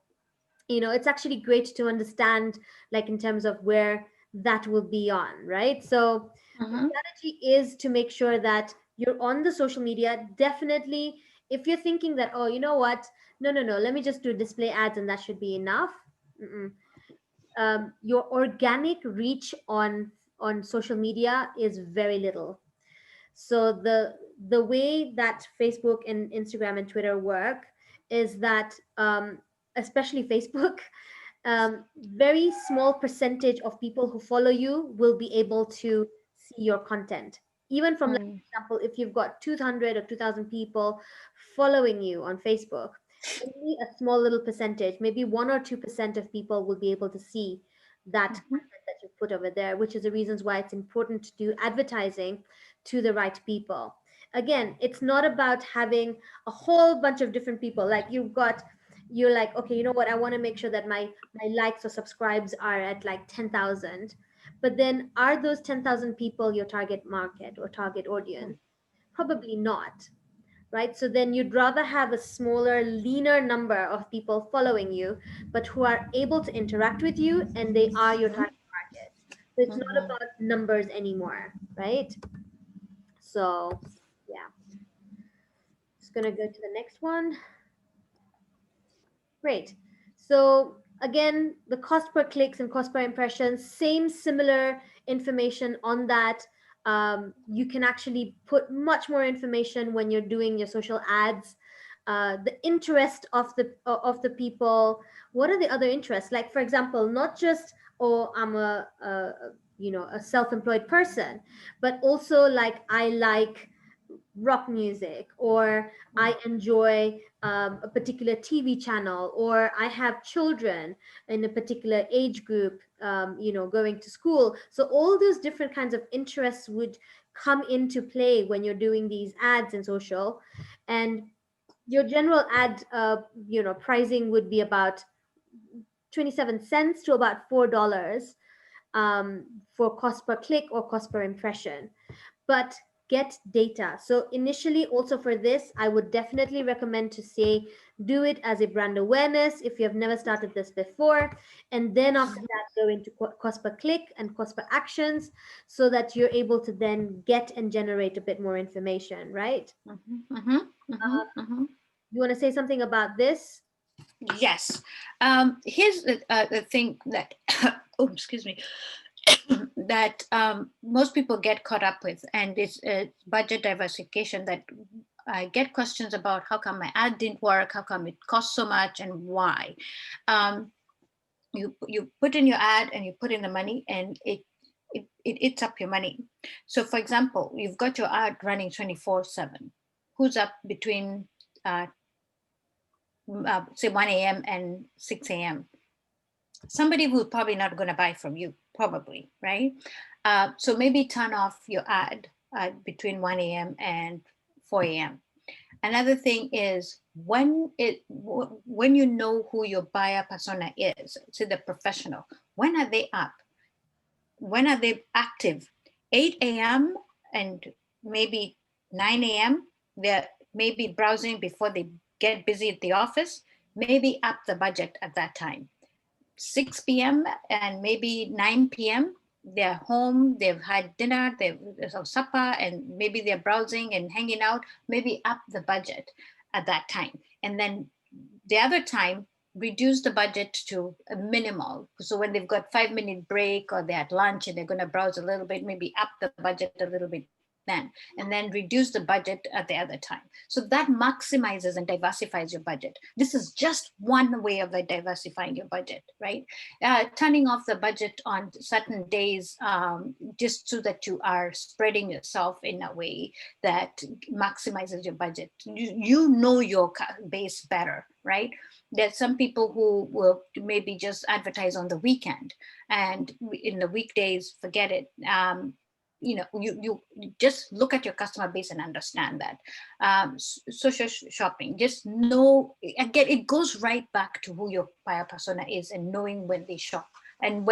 it's actually great to understand, like in terms of where that will be on, right? So the Mm-hmm. strategy is to make sure that you're on the social media. Definitely, if you're thinking that, oh, you know what, no, let me just do display ads and that should be enough. Mm-mm. Your organic reach on social media is very little. So the way that Facebook and Instagram and Twitter work is that, especially Facebook, very small percentage of people who follow you will be able to see your content. Even from, like, Mm-hmm. for example, if you've got 200 or 2,000 people following you on Facebook, only a small little percentage, maybe 1 or 2% of people will be able to see that content that you put over there, which is the reasons why it's important to do advertising to the right people. Again, it's not about having a whole bunch of different people. Like you're like, okay, you know what? I want to make sure that my likes or subscribes are at like 10,000. But then are those 10,000 people your target market or target audience? Probably not, right? So then you'd rather have a smaller, leaner number of people following you, but who are able to interact with you and they are your target market. So it's not Mm-hmm. about numbers anymore, right? So yeah, just gonna go to the next one. Great. So again, the cost per clicks and cost per impression, same similar information on that. You can actually put much more information when you're doing your social ads. The interest of the people. What are the other interests? Like for example, not just, oh, I'm a self-employed person, but also like I like rock music, or I enjoy a particular TV channel, or I have children in a particular age group, going to school. So all those different kinds of interests would come into play when you're doing these ads in social. And your general ad, pricing would be about 27 cents to about $4, for cost per click or cost per impression. But get data. So initially, also for this, I would definitely recommend to say do it as a brand awareness if you have never started this before, and then after that go into cost per click and cost per actions, so that you're able to then get and generate a bit more information, right? Mhm, mhm, mhm, mhm. You want to say something about this? Yes. Here's the thing that, oh, excuse me, that most people get caught up with, and it's budget diversification. That I get questions about how come my ad didn't work, how come it costs so much, and why. Um, you put in your ad and you put in the money, and it eats up your money. So, for example, you've got your ad running 24/7. Who's up between say 1 a.m. and 6 a.m.? Somebody who's probably not going to buy from you, probably, right? So maybe turn off your ad between 1 a.m. and 4 a.m. Another thing is when you know who your buyer persona is, say the professional, when are they up? When are they active? 8 a.m. and maybe 9 a.m. They're maybe browsing before they get busy at the office. Maybe up the budget at that time. 6 p.m. and maybe 9 p.m. They're home, they've had dinner, they've some supper, and maybe they're browsing and hanging out. Maybe up the budget at that time. And then the other time, reduce the budget to a minimal. So when they've got 5 minute break or they're at lunch and they're going to browse a little bit, maybe up the budget a little bit then, and then reduce the budget at the other time. So that maximizes and diversifies your budget. This is just one way of diversifying your budget, right? Turning off the budget on certain days, just so that you are spreading yourself in a way that maximizes your budget. You know your base better, right? There's some people who will maybe just advertise on the weekend, and in the weekdays, forget it. You just look at your customer base and understand that. Social shopping, just know, again, it goes right back to who your buyer persona is and knowing when they shop. And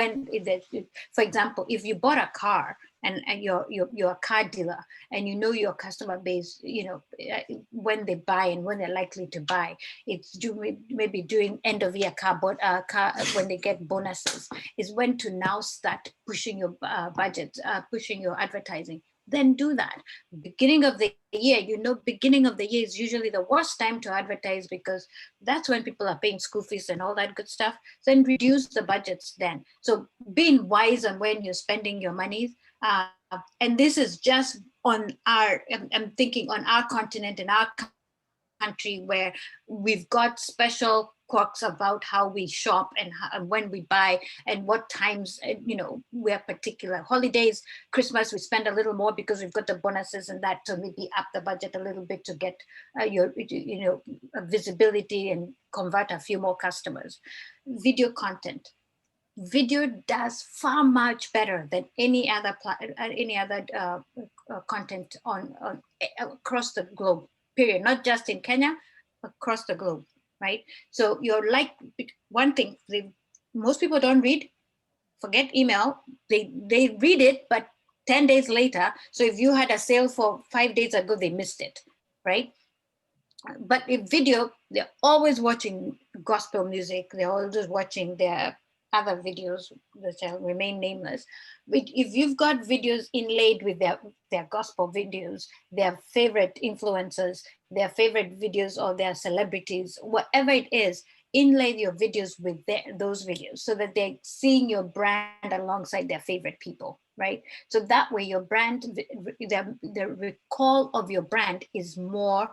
for example, if you bought a car, and you're a car dealer, and you know your customer base, when they buy and when they're likely to buy. It's maybe during end of year car when they get bonuses, is when to now start pushing your budget, pushing your advertising. Then do that. Beginning of the year, beginning of the year is usually the worst time to advertise, because that's when people are paying school fees and all that good stuff. Then reduce the budgets then. So being wise on when you're spending your money. And this is just on I'm thinking on our continent, in our country, where we've got special quirks about how we shop and when we buy and what times. We have particular holidays. Christmas, we spend a little more because we've got the bonuses and that, to maybe up the budget a little bit to get your visibility and convert a few more customers. Video content. Video does far much better than any other content on across the globe, period, not just in Kenya, across the globe, right? So you're like, one thing, most people don't read. Forget email. They read it, but 10 days later. So if you had a sale for 5 days ago, they missed it, right? But in video, they're always watching gospel music. They're always watching their other videos, which shall remain nameless. But if you've got videos inlaid with their gospel videos, their favorite influencers, their favorite videos, or their celebrities, whatever it is, inlay your videos with those videos, so that they're seeing your brand alongside their favorite people, right? So that way your brand, the recall of your brand is more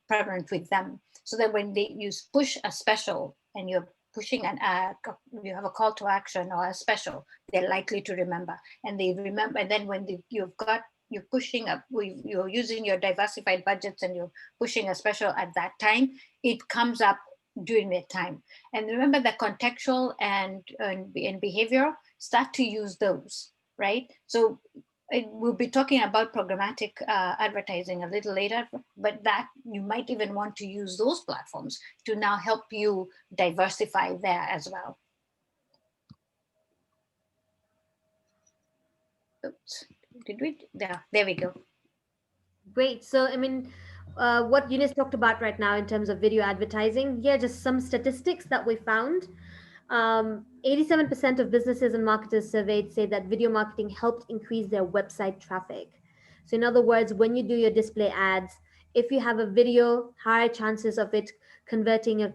prevalent with them, so that when they use push a special and you're pushing you have a call to action or a special, they're likely to remember, and they remember. And then when you've got you're pushing up, you're using your diversified budgets and you're pushing a special at that time, it comes up during that time. And remember the contextual and behavior, start to use those, right? So we'll be talking about programmatic advertising a little later, but that you might even want to use those platforms to now help you diversify there as well. Oops, did we? There we go. Great. So, I mean, what Eunice talked about right now in terms of video advertising, yeah, just some statistics that we found. 87% of businesses and marketers surveyed say that video marketing helped increase their website traffic. So, in other words, when you do your display ads, if you have a video, higher chances of it converting or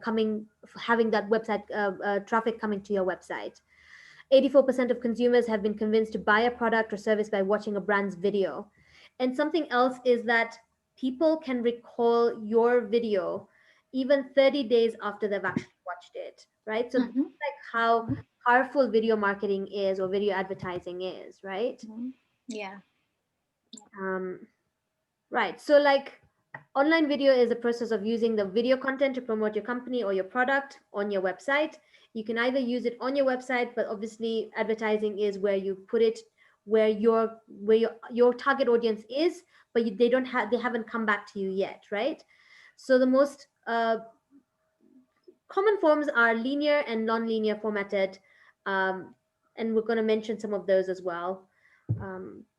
having that website traffic coming to your website. 84% of consumers have been convinced to buy a product or service by watching a brand's video. And something else is that people can recall your video even 30 days after they've actually watched it, right? So, Mm-hmm. like how powerful video marketing is or video advertising is, right? Mm-hmm. Yeah. Um, right. So, like, online video is a process of using the video content to promote your company or your product on your website. You can either use it on your website, but obviously advertising is where you put it where your target audience is, but they haven't come back to you yet, right? So the most common forms are linear and non-linear formatted, um, and we're going to mention some of those as well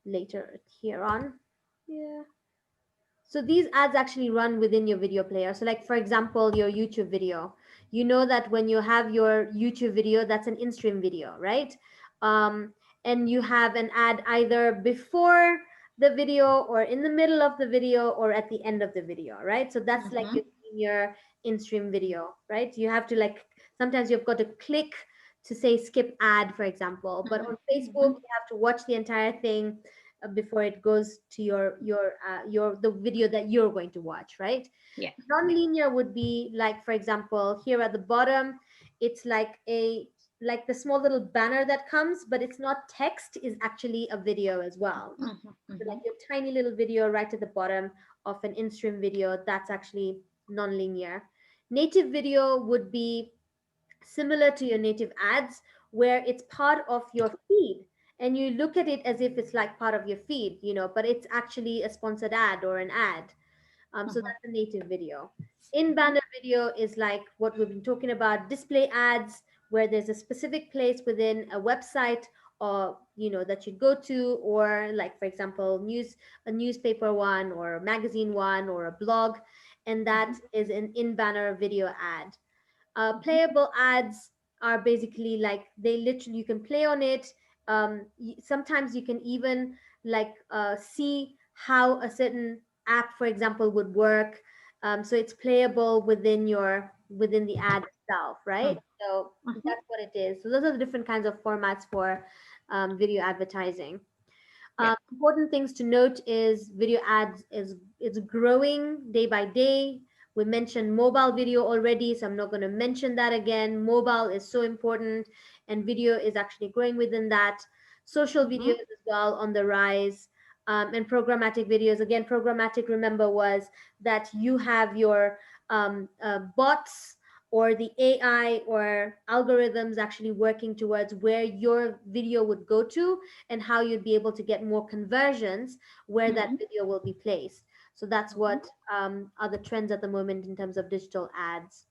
later here on. Yeah. So these ads actually run within your video player. So like for example, your YouTube video, you know that when you have your YouTube video, that's an in-stream video, right? Um, and you have an ad either before the video or in the middle of the video or at the end of the video, right? So that's like Mm-hmm. your in-stream video, right? You have to like, sometimes you've got to click to say skip ad, for example. But on Mm-hmm. Facebook, you have to watch the entire thing before it goes to your the video that you're going to watch, right? Yeah. Non-linear would be like, for example, here at the bottom, it's like the small little banner that comes, but it's not text, is actually a video as well. Mm-hmm. So Mm-hmm. like your tiny little video right at the bottom of an in-stream video, that's actually non-linear. Native video would be similar to your native ads, where it's part of your feed and you look at it as if it's like part of your feed, but it's actually a sponsored ad or an ad. So Mm-hmm. that's a native video. In banner video is like what we've been talking about, display ads, where there's a specific place within a website or that you go to, or like for example a newspaper one or a magazine one or a blog, and that is an in banner video ad. Mm-hmm. Playable ads are basically like they literally, you can play on it. Sometimes you can even like see how a certain app, for example, would work. So it's playable within the ad itself, right? So Mm-hmm. that's what it is. So those are the different kinds of formats for video advertising. Yeah. Important things to note is video ads is it's growing day by day. We mentioned mobile video already, so I'm not going to mention that again. Mobile is so important, and video is actually growing within that. Social Mm-hmm. videos as well on the rise, and programmatic videos. Again, programmatic, remember, was that you have your bots or the AI or algorithms actually working towards where your video would go to and how you'd be able to get more conversions where that Mm-hmm. video will be placed. So that's Mm-hmm. what are the trends at the moment in terms of digital ads.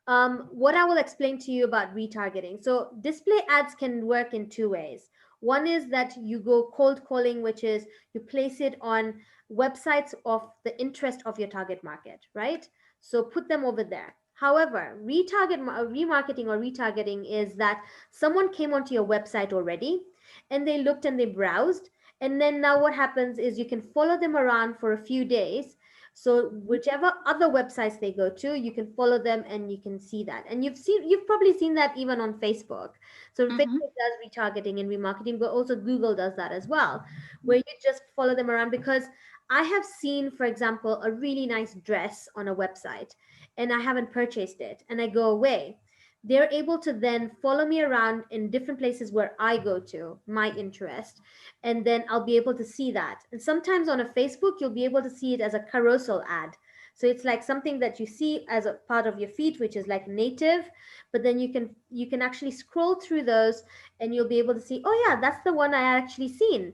What I will explain to you about retargeting. So, display ads can work in two ways. One is that you go cold calling, which is you place it on websites of the interest of your target market, right? So, put them over there. However, remarketing or retargeting is that someone came onto your website already and they looked and they browsed. And then now what happens is you can follow them around for a few days, so whichever other websites they go to, you can follow them and you can see that. And you've probably seen that even on Facebook. So Mm-hmm. Facebook does retargeting and remarketing, but also Google does that as well, where you just follow them around. Because I have seen, for example, a really nice dress on a website and I haven't purchased it and I go away. they're able to then follow me around in different places where I go to, my interest, and then I'll be able to see that. And sometimes on a Facebook, you'll be able to see it as a carousel ad. So it's like something that you see as a part of your feed, which is like native, but then you can actually scroll through those and you'll be able to see, oh yeah, that's the one I actually seen.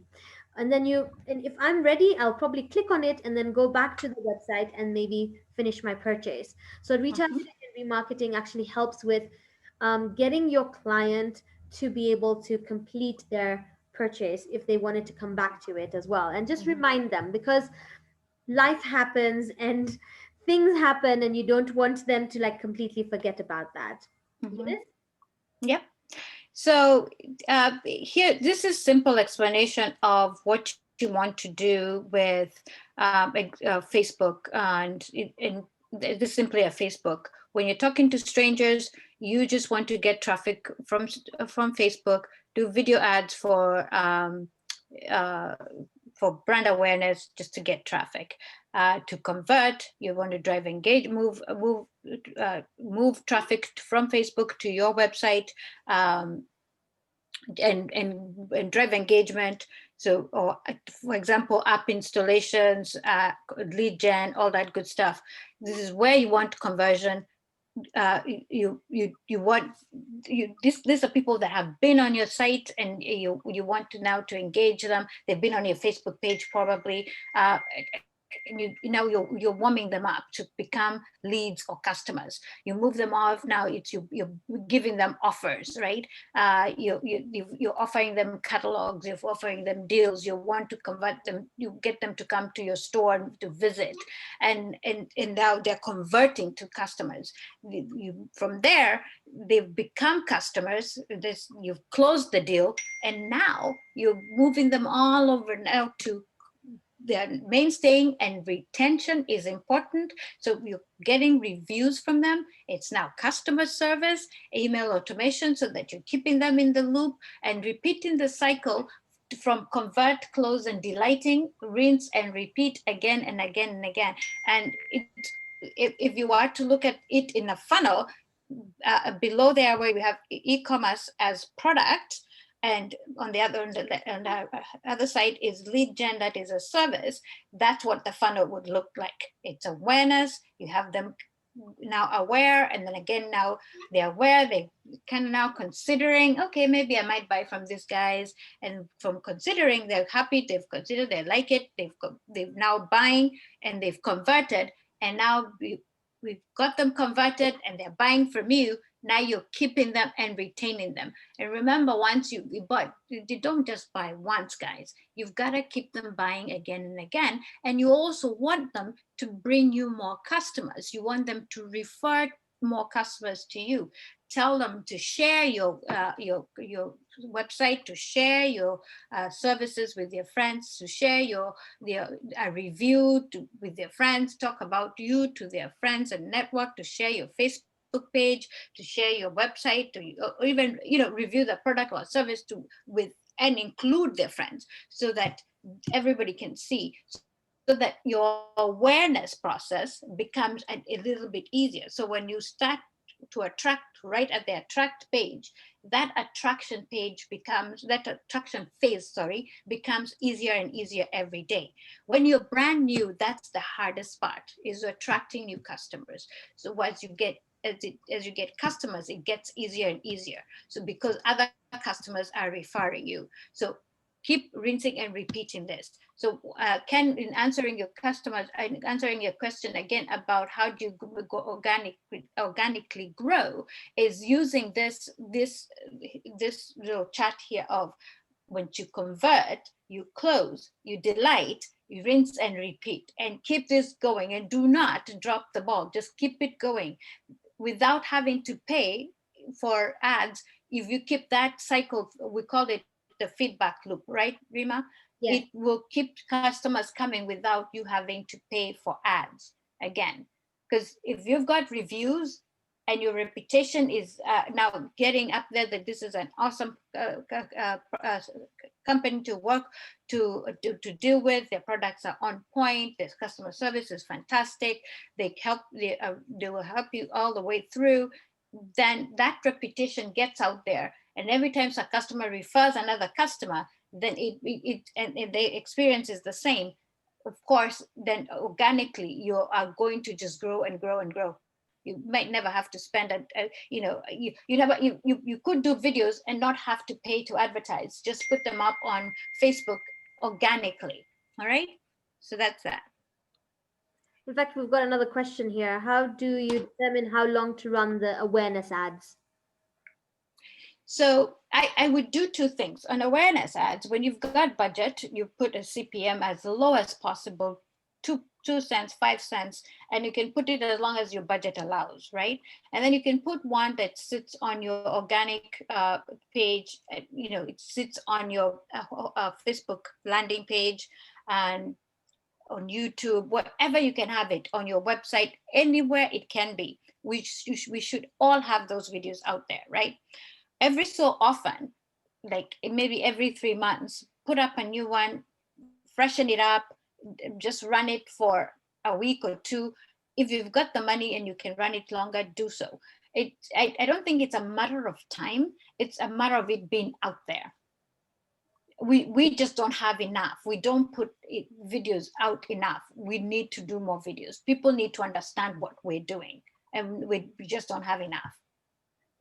And if I'm ready, I'll probably click on it and then go back to the website and maybe finish my purchase. So Mhm. retargeting and remarketing actually helps with getting your client to be able to complete their purchase if they wanted to come back to it as well, and just Mhm. remind them, because life happens and things happen and you don't want them to like completely forget about that. Mhm. Eunice? Yep. So here, this is simple explanation of what you want to do with Facebook, and this is simply a Facebook. When you're talking to strangers, you just want to get traffic from Facebook. Do video ads uh, for brand awareness, just to get traffic. To convert, you want to drive move traffic from Facebook to your website, um, and drive engagement. So, or for example, app installations, lead gen, all that good stuff. This is where you want conversion. You want these are people that have been on your site, and you want to now to engage them. They've been on your Facebook page probably, and you're warming them up to become leads or customers. You move them off. Now you're giving them offers, right? You're offering them catalogs, you're offering them deals. You want to convert them, you get them to come to your store and to visit, and now they're converting to customers. From there, they've become customers. You've closed the deal, and now you're moving them all over now to their mainstaying, and retention is important. So you're getting reviews from them. It's now customer service, email automation, so that you're keeping them in the loop and repeating the cycle from convert, close, and delighting, rinse and repeat again and again and again. And if you are to look at it in a funnel, below there where we have e-commerce as product, and on the other side is lead gen, that is a service. That's what the funnel would look like. It's awareness. You have them now aware, and then again now they're aware, they kind of now considering, okay, maybe I might buy from these guys. And from considering, they're happy, they've considered, they like it, they've now buying, and they've converted. And now we've got them converted and they're buying from you. Now you're keeping them and retaining them. And remember, once you bought, you don't just buy once, guys. You've got to keep them buying again and again. And you also want them to bring you more customers. You want them to refer more customers to you. Tell them to share your website, to share your services with your friends, to share a review with their friends, talk about you to their friends and network, to share your Facebook page, to share your website, or even review the product or service to with and include their friends, so that everybody can see, so that your awareness process becomes a little bit easier. So when you start to attract right at the attract page, that attraction phase, becomes easier and easier every day. When you're brand new, that's the hardest part, is attracting new customers. So as you get customers, it gets easier and easier. So because other customers are referring you. So keep rinsing and repeating this. So Ken, in answering your question again about how do you go organically grow, is using this little chart here of, once you convert, you close, you delight, you rinse and repeat, and keep this going, and do not drop the ball. Just keep it going without having to pay for ads. If you keep that cycle, we call it the feedback loop, right, Reema? It Yes. will keep customers coming without you having to pay for ads again. Because if you've got reviews and your reputation is now getting up there, that this is an awesome company to work to deal with, their products are on point, their customer service is fantastic, they will help you all the way through. then that reputation gets out there. And every time a customer refers another customer, then and their experience is the same. Of course, then organically you are going to just grow and grow and grow. You might never have to spend you could do videos and not have to pay to advertise. Just put them up on Facebook organically. All right. So that's that. In fact, we've got another question here. How do you determine how long to run the awareness ads? So I would do two things. On awareness ads, when you've got budget, you put a CPM as low as possible, 2 cents, 5 cents, and you can put it as long as your budget allows, right? And then you can put one that sits on your organic page. It sits on your Facebook landing page and on YouTube, whatever you can have it on your website, anywhere it can be. We should all have those videos out there, right? Every so often, like maybe every 3 months, put up a new one, freshen it up, just run it for a week or two. If you've got the money and you can run it longer, do so. I don't think it's a matter of time. It's a matter of it being out there. We just don't have enough. We don't put videos out enough. We need to do more videos. People need to understand what we're doing, and we just don't have enough.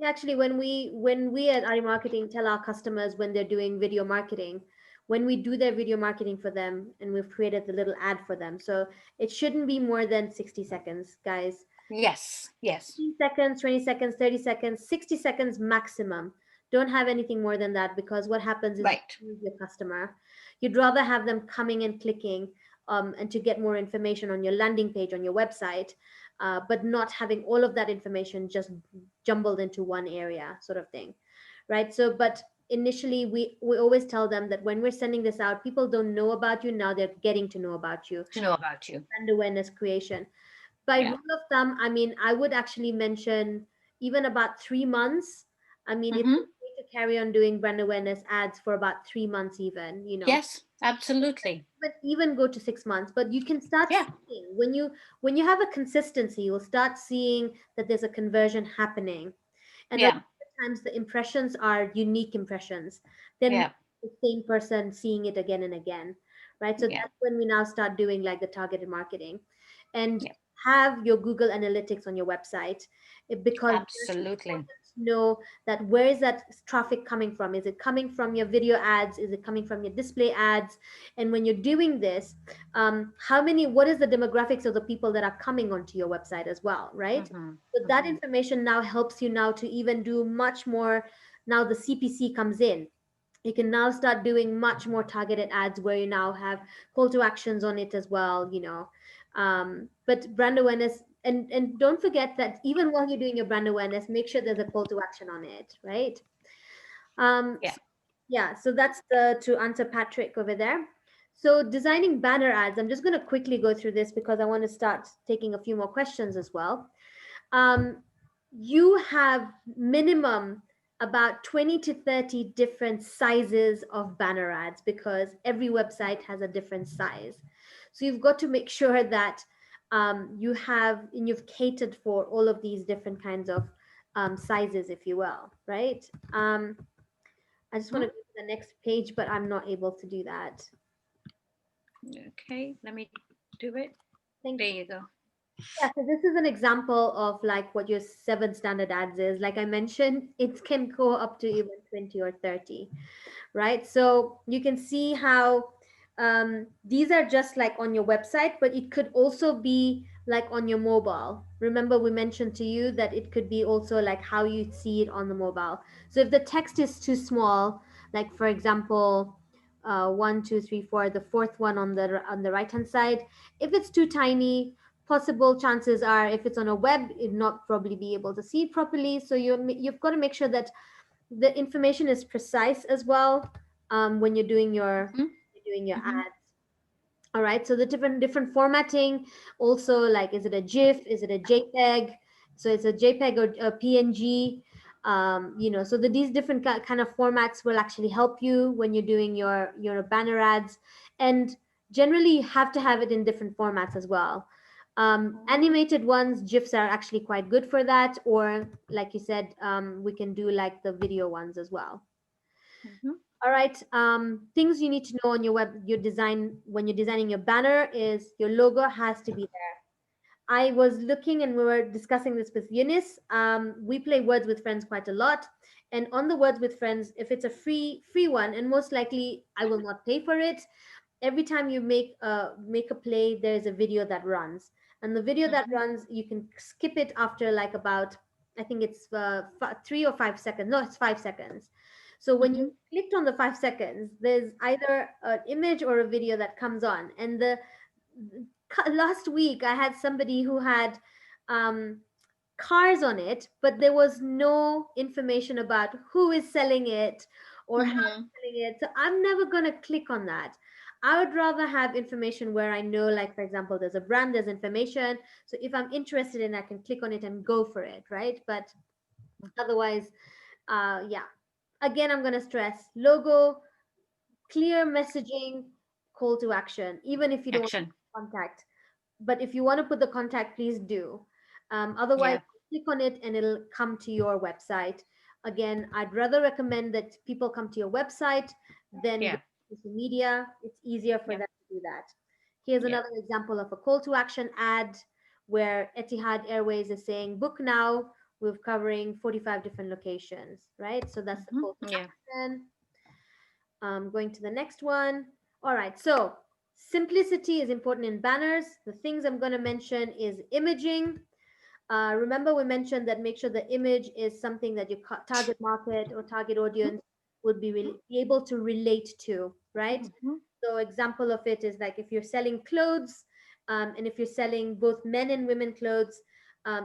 Yeah, actually, when we at Ardy Marketing tell our customers when they're doing video marketing, when we do their video marketing for them, and we've created the little ad for them, so it shouldn't be more than 60 seconds, guys. Yes, yes. 15 seconds, 20 seconds, 30 seconds, 60 seconds maximum. Don't have anything more than that, because what happens is Right. you lose your customer. You'd rather have them coming and clicking, and to get more information on your landing page on your website, but not having all of that information just jumbled into one area, sort of thing, right? So, but initially we always tell them that when we're sending this out, people don't know about you, now they're getting to know about you. To know about you. Brand awareness creation. By Yeah. rule of thumb, I mean, I would actually mention even about 3 months. I mean, it's Mm-hmm. okay to carry on doing brand awareness ads for about 3 months, even. Yes, absolutely. But even go to 6 months. But you can start Yeah. seeing when you have a consistency, you'll start seeing that there's a conversion happening. And a lot Yeah. of times the impressions are unique impressions. Then Yeah. the same person seeing it again and again. Right. So Yeah. that's when we now start doing like the targeted marketing. And Yeah. have your Google Analytics on your website, because it's Absolutely. important to know that where is that traffic coming from? Is it coming from your video ads? Is it coming from your display ads? And when you're doing this, what is the demographics of the people that are coming onto your website as well, right? Mm-hmm. So that Mm-hmm. information now helps you now to even do much more. Now the CPC comes in. You can now start doing much more targeted ads where you now have call to actions on it as well. But brand awareness, and don't forget that even while you're doing your brand awareness, make sure there's a call to action on it, right? Yeah. So, yeah, so that's the to answer Patrick over there. So designing banner ads, I'm just going to quickly go through this because I want to start taking a few more questions as well. um, you have minimum about 20 to 30 different sizes of banner ads, because every website has a different size. So you've got to make sure that you've catered for all of these different kinds of sizes, if you will, right? I just want to Mhm. go to the next page, but I'm not able to do that. Okay, let me do it. Thank There you. you go. Yeah, so this is an example of like what your seven standard ads is. Like I mentioned, it can go up to even 20 or 30, right? So you can see how these are just like on your website, but it could also be like on your mobile. Remember, we mentioned to you that it could be also like how you see it on the mobile. So if the text is too small, like for example, one, two, three, four, the fourth one on the right hand side, if it's too tiny, possible chances are if it's on a web, it not probably be able to see it properly. So you've got to make sure that the information is precise as well, when Mhm. you're doing your Mhm. ads. All right, so the different formatting also, like, is it a GIF, is it a JPEG? So it's a JPEG or a PNG. So these different kind of formats will actually help you when you're doing your banner ads. And generally you have to have it in different formats as well. Animated ones, GIFs are actually quite good for that. Or like you said, we can do like the video ones as well. Mhm. All right. Things you need to know on your your design when you're designing your banner is your logo has to be there. I was looking and we were discussing this with Eunice. We play Words with Friends quite a lot. And on the Words with Friends, if it's a free one, and most likely I will not pay for it, every time you make a play, there's a video that runs. And the video that Mhm. runs, you can skip it after like about, I think it's 3 or 5 seconds. No, it's 5 seconds. So when you Mhm. clicked on the 5 seconds, there's either an image or a video that comes on. And the last week I had somebody who had um, cars on it, but there was no information about who is selling it or how Mhm. it's selling it. So I'm never going to click on that. I would rather have information where I know, like, for example, there's a brand, there's information. So if I'm interested in, I can click on it and go for it, right? But otherwise, yeah. Again, I'm going to stress logo, clear messaging, call to action, even if you don't want Action. contact. But if you want to put the contact, please do. Otherwise, Yeah. click on it and it'll come to your website. Again, I'd rather recommend that people come to your website than go Yeah. to social media. It's easier for Yep. them to do that. Here's Yeah. another example of a call to action ad where Etihad Airways is saying, book now. We're covering 45 different locations, right? So that's the Mhm. call to Yeah. action. Going to the next one. All right, so simplicity is important in banners. The things I'm going to mention is imaging. Remember, we mentioned that make sure the image is something that your target market or target Mhm. audience would be able to relate to, right? Mhm. So, example of it is like if you're selling clothes, and if you're selling both men and women clothes,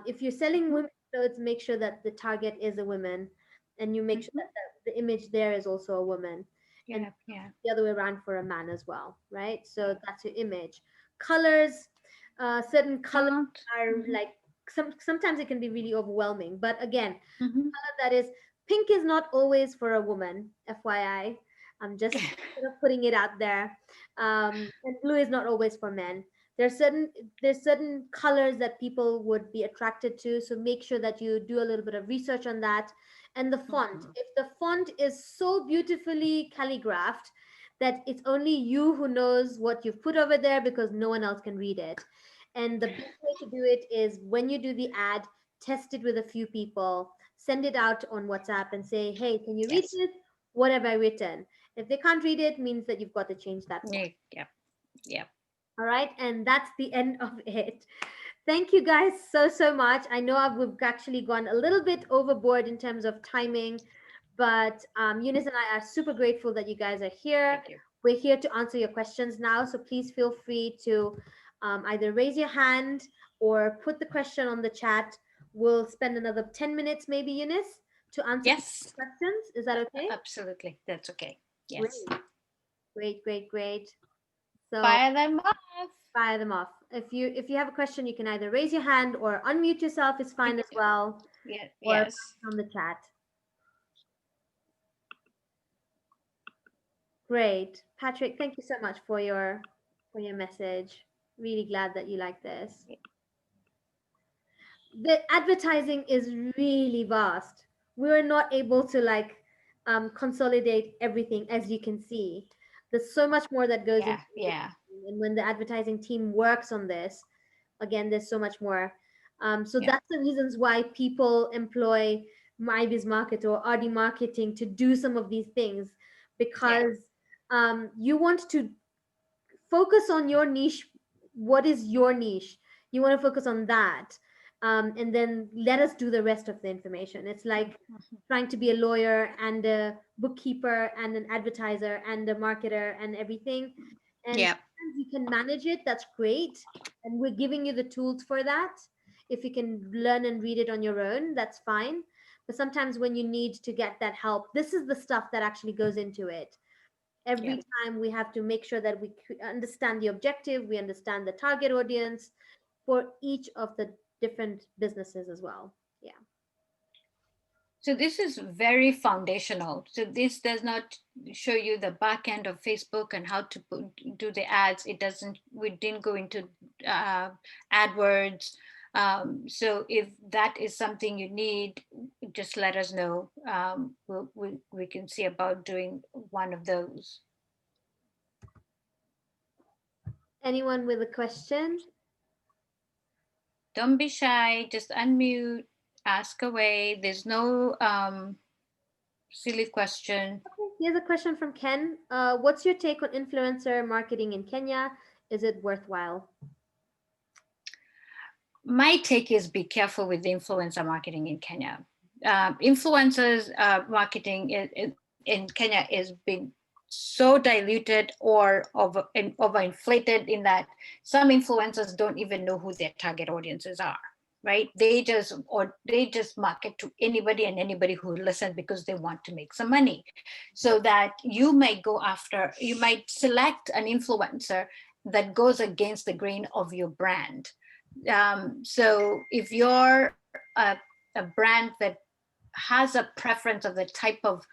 if you're selling Mhm. women clothes, make sure that the target is a woman, and you make sure Mhm. that the image there is also a woman, and Yeah. Yeah. the other way around for a man as well, right? So Yeah. that's your image. Colors, certain colors Font. are Mhm. like sometimes it can be really overwhelming. But again, Mhm. that is pink is not always for a woman, FYI. I'm just sort of putting it out there. And blue is not always for men. There's certain colors that people would be attracted to. So make sure that you do a little bit of research on that. And the font. Mhm. If the font is so beautifully calligraphed that it's only you who knows what you've put over there because no one else can read it. And the best way to do it is when you do the ad, test it with a few people, send it out on WhatsApp and say, hey, can you read Yes. this? What have I written? If they can't read it, means that you've got to change that font. Yeah. Yeah. Yeah. All right. And that's the end of it. Thank you guys so much. I know we've actually gone a little bit overboard in terms of timing, but Eunice and I are super grateful that you guys are here. Thank you. We're here to answer your questions now. So please feel free to either raise your hand or put the question on the chat. We'll spend another 10 minutes, maybe, Eunice, to answer Yes. people's questions. Is that okay? Absolutely. That's okay. Yes. Great, great. So Fire them off. fire them off. If you have a question, you can either raise your hand or unmute yourself is fine as well, Yeah. or put Yes. it on the chat. Great. Patrick, thank you so much for your message. Really glad that you like this. The advertising is really vast. We were not able to like consolidate everything, as you can see. There's so much more that goes into Yeah. Yeah. advertising, and when the advertising team works on this, again, there's so much more. So Yeah. that's the reasons why people employ MyBiz Market or Ardy Marketing to do some of these things, Yeah. because you want to focus on your niche. What is your niche? You want to focus on that, and then let us do the rest of the information. It's like Mhm. trying to be a lawyer and a bookkeeper and an advertiser and a marketer and everything. And Yeah. sometimes you can manage it, that's great, and we're giving you the tools for that. If you can learn and read it on your own, that's fine. But sometimes when you need to get that help, this is the stuff that actually goes into it. Yeah. Every time we have to make sure that we understand the objective, we understand the target audience for each of the different businesses as well. Yeah. So this is very foundational. So this does not show you the back end of Facebook and how to do the ads. It doesn't. We didn't go into uh, AdWords. So if that is something you need, just let us know. We can see about doing one of those. Anyone with a question? Don't be shy. Just unmute. Ask away. There's no silly question. Okay, here's a question from Ken. What's your take on influencer marketing in Kenya? Is it worthwhile? My take is be careful with the influencer marketing in Kenya. Influencers marketing in Kenya is being so diluted or overinflated in that some influencers don't even know who their target audiences are. Right? They just market to anybody and anybody who listens because they want to make some money. So that you might select an influencer that goes against the grain of your brand. So if you're a brand that has a preference of the type of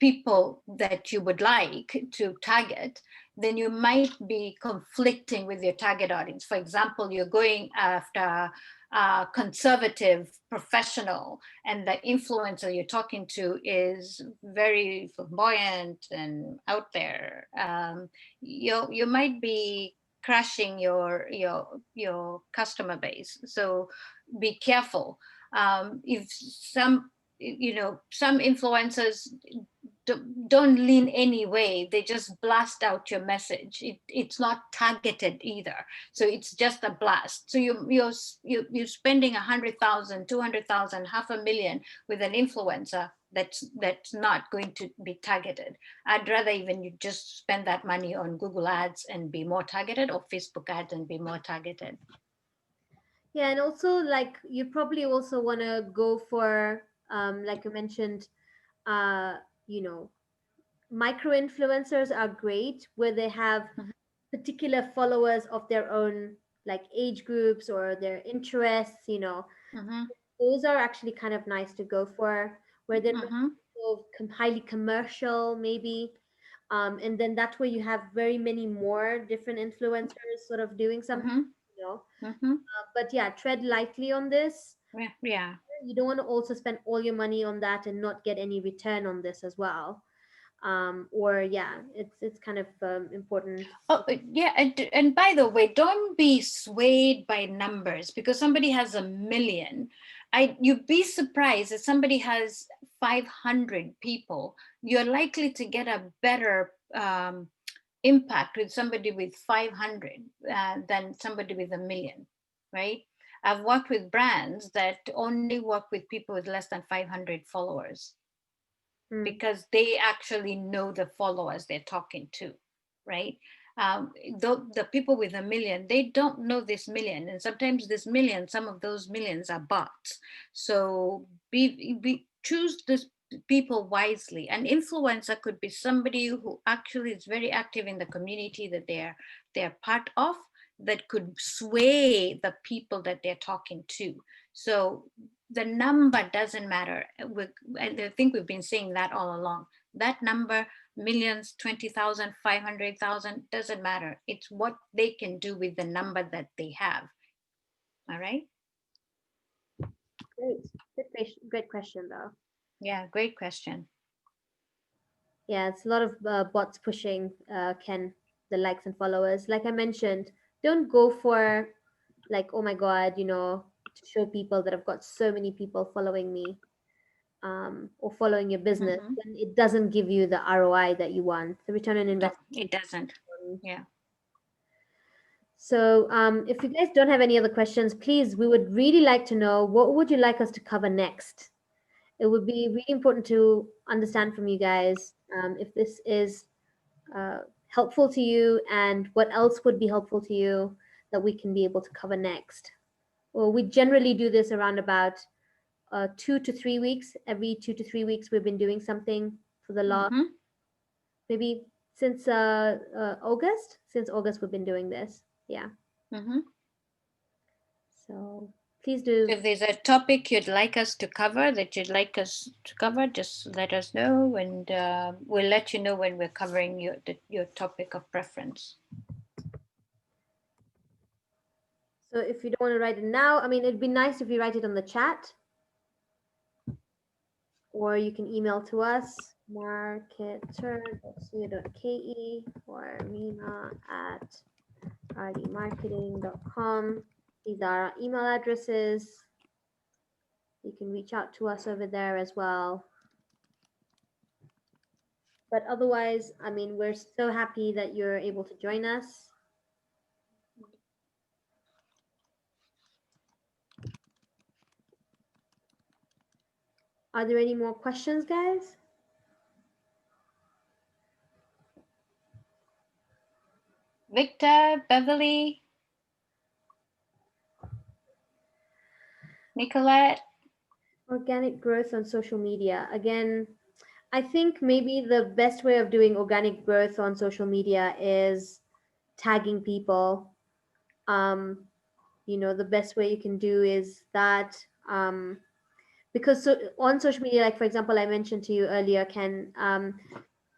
people that you would like to target, then you might be conflicting with your target audience. For example, you're going after a conservative professional, and the influencer you're talking to is very flamboyant and out there. You might be crashing your customer base. So be careful. If some influencers don't lean any way, they just blast out your message. It's not targeted either, so it's just a blast. So you're spending 100,000, 200,000, 500,000 with an influencer that's not going to be targeted. I'd rather even you just spend that money on Google ads and be more targeted, or Facebook ads and be more targeted. Yeah, and also like you probably also want to go for like you mentioned, uh, you know, micro influencers are great where they have Mhm, particular followers of their own, like age groups or their interests, mhm, those are actually kind of nice to go for, where they're not mhm, so highly commercial maybe. And then that way you have very many more different influencers sort of doing something, mhm, you know mhm. but yeah, tread lightly on this. Yeah, yeah. You don't want to also spend all your money on that and not get any return on this as well. Or yeah, it's kind of important. Oh, yeah. And by the way, don't be swayed by numbers because somebody has 1 million. You'd be surprised if somebody has 500 people. You're likely to get a better impact with somebody with 500 than somebody with 1 million, right? I've worked with brands that only work with people with less than 500 followers Mm. because they actually know the followers they're talking to, right? The people with 1 million, they don't know this million, and sometimes this million, some of those millions are bots. So choose this people wisely. An influencer could be somebody who actually is very active in the community that they're part of, that could sway the people that they're talking to. So the number doesn't matter. I think we've been saying that all along. That number, millions, 20,000, 500,000, doesn't matter. It's what they can do with the number that they have. All right. Great. Great question though. Yeah, great question. Yeah, it's a lot of bots pushing Ken, the likes and followers. Like I mentioned, don't go for like, oh my God, to show people that I've got so many people following me, or following your business, Hmm. when it doesn't give you the ROI that you want, the return on No, investment. it doesn't. Yeah. So, if you guys don't have any other questions, please, we would really like to know what would you like us to cover next. It would be really important to understand from you guys if this is helpful to you and what else would be helpful to you that we can be able to cover next. Well, we generally do this around about 2 to 3 weeks. Every 2 to 3 weeks, we've been doing something for the last Hmm. maybe since August. Since August, we've been doing this. Yeah. Hmm. So Please So do. if there's a topic you'd like us to cover, just let us know, and we'll let you know when we're covering your topic of preference. So if you don't want to write it now, I mean, it'd be nice if you write it on the chat, or you can email to us, marketer.co.ke or Reema at ardymarketing.com. These are our email addresses. You can reach out to us over there as well. But otherwise, I mean, we're so happy that you're able to join us. Are there any more questions, guys? Victor, Beverly, Nicolette. Organic growth on social media. Again, I think maybe the best way of doing organic growth on social media is tagging people. Um, the best way you can do is that because on social media, like for example, I mentioned to you earlier, Ken,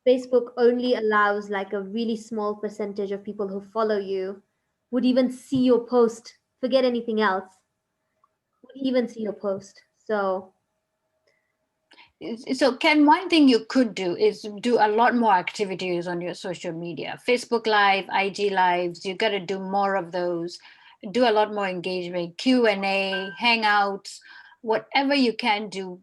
Facebook only allows like a really small percentage of people who follow you would even see your post. Forget anything else. Would even see your post. So So, Ken, one thing you could do is do a lot more activities on your social media, Facebook Live, IG Lives. You got to do more of those. Do a lot more engagement, Q&A, Hangouts, whatever you can do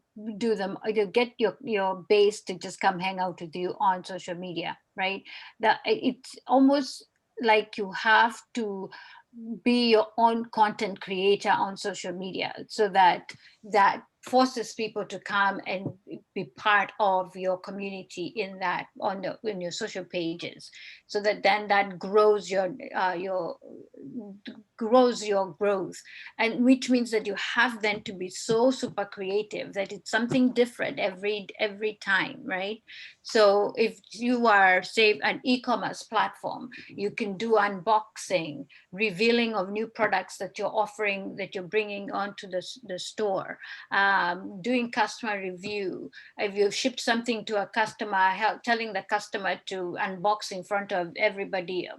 them. You get your base to just come hang out with you on social media, right? That it's almost like you have to be your own content creator on social media, so that forces people to come and be part of your community in your social pages, so that then that grows your growth, and which means that you have then to be so super creative that it's something different every time, right? So if you are, say, an e-commerce platform, you can do unboxing, revealing of new products that you're offering, that you're bringing onto the store, doing customer review. If you've shipped something to a customer, telling the customer to unbox in front of everybody,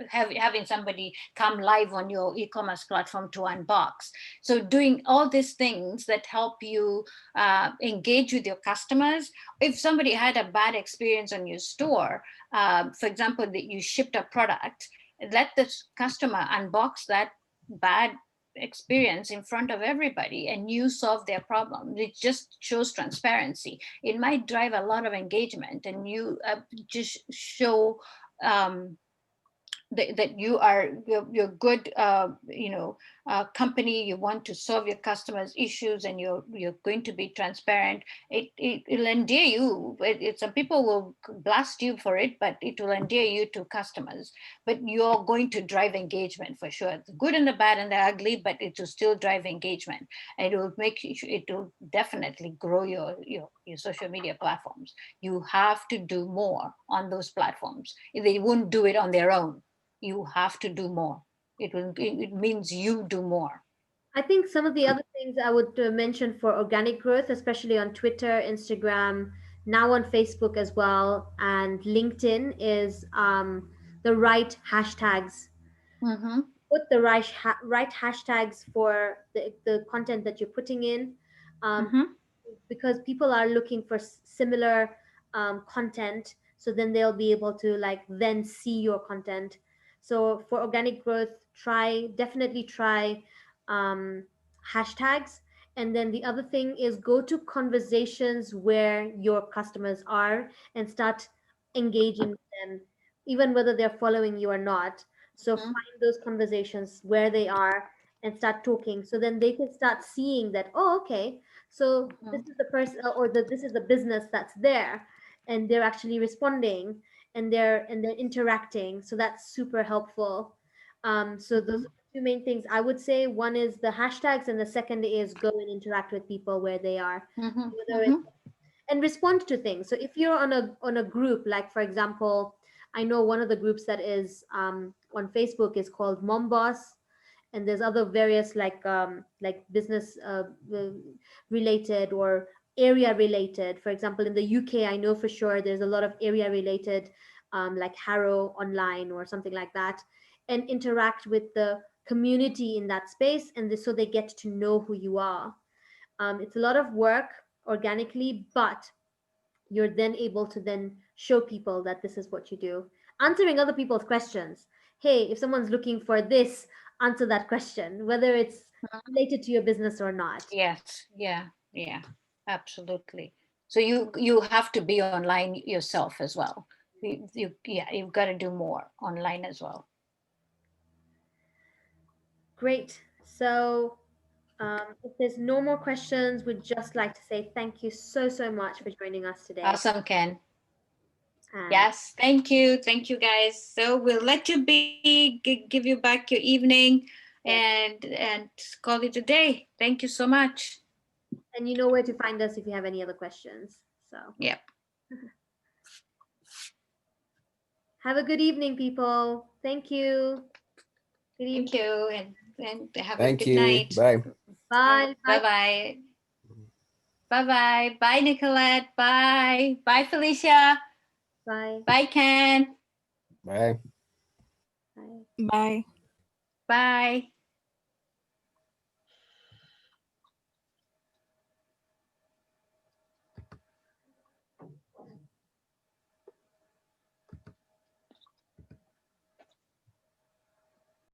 having somebody come live on your e-commerce platform to unbox. So doing all these things that help you engage with your customers. If somebody had a bad experience on your store, for example, that you shipped a product, let the customer unbox that bad experience in front of everybody and you solve their problem. It just shows transparency. It might drive a lot of engagement, and you just show that you're good, company. You want to solve your customers' issues, and you're going to be transparent. It'll endear you. Some people will blast you for it, but it will endear you to customers. But you're going to drive engagement for sure. The good and the bad and the ugly, but it will still drive engagement. And it will definitely grow your social media platforms. You have to do more on those platforms. They won't do it on their own. You have to do more. It means you do more. I think some of the other things I would mention for organic growth, especially on Twitter, Instagram, now on Facebook as well, and LinkedIn, is the right hashtags. Mm-hmm. Put the right hashtags for the content that you're putting in, um, Mm-hmm. because people are looking for similar content, so then they'll be able to like then see your content. So for organic growth, definitely try um, hashtags. And then the other thing is go to conversations where your customers are and start engaging with them, even whether they're following you or not. So Mm-hmm. find those conversations where they are and start talking, so then they can start seeing that, oh, okay, so this Mm-hmm. is the person, or this is the business that's there, and they're actually responding, and they're interacting. So that's super helpful. So those Mm-hmm. are the two main things I would say. One is the hashtags, and the second is go and interact with people where they are, whether it's Mm-hmm. and respond to things. So if you're on a group, like for example, I know one of the groups that is on Facebook is called Mom Boss, and there's other various like business related or area related. For example, in the UK, I know for sure there's a lot of area related, like Harrow online or something like that, and interact with the community in that space, and so they get to know who you are. It's a lot of work organically, but you're then able to then show people that this is what you do. Answering other people's questions. Hey, if someone's looking for this, answer that question, whether it's related to your business or not. Yes, yeah, absolutely. So you have to be online yourself as well. You've got to do more online as well. Great. So, if there's no more questions, we'd just like to say thank you so, so much for joining us today. Awesome, Ken. And Yes, thank you guys. So we'll let you be, give you back your evening, and call it a day. Thank you so much. and you know where to find us if you have any other questions. So, Yep. have a good evening, people. Thank you. Good evening. Thank you, and have a Thank good you. night. Bye. Bye. Bye Bye. bye. Bye bye. Bye, Nicolette. Bye. Bye, Felicia. Bye. Bye, Ken. Bye. Bye. Bye. Bye.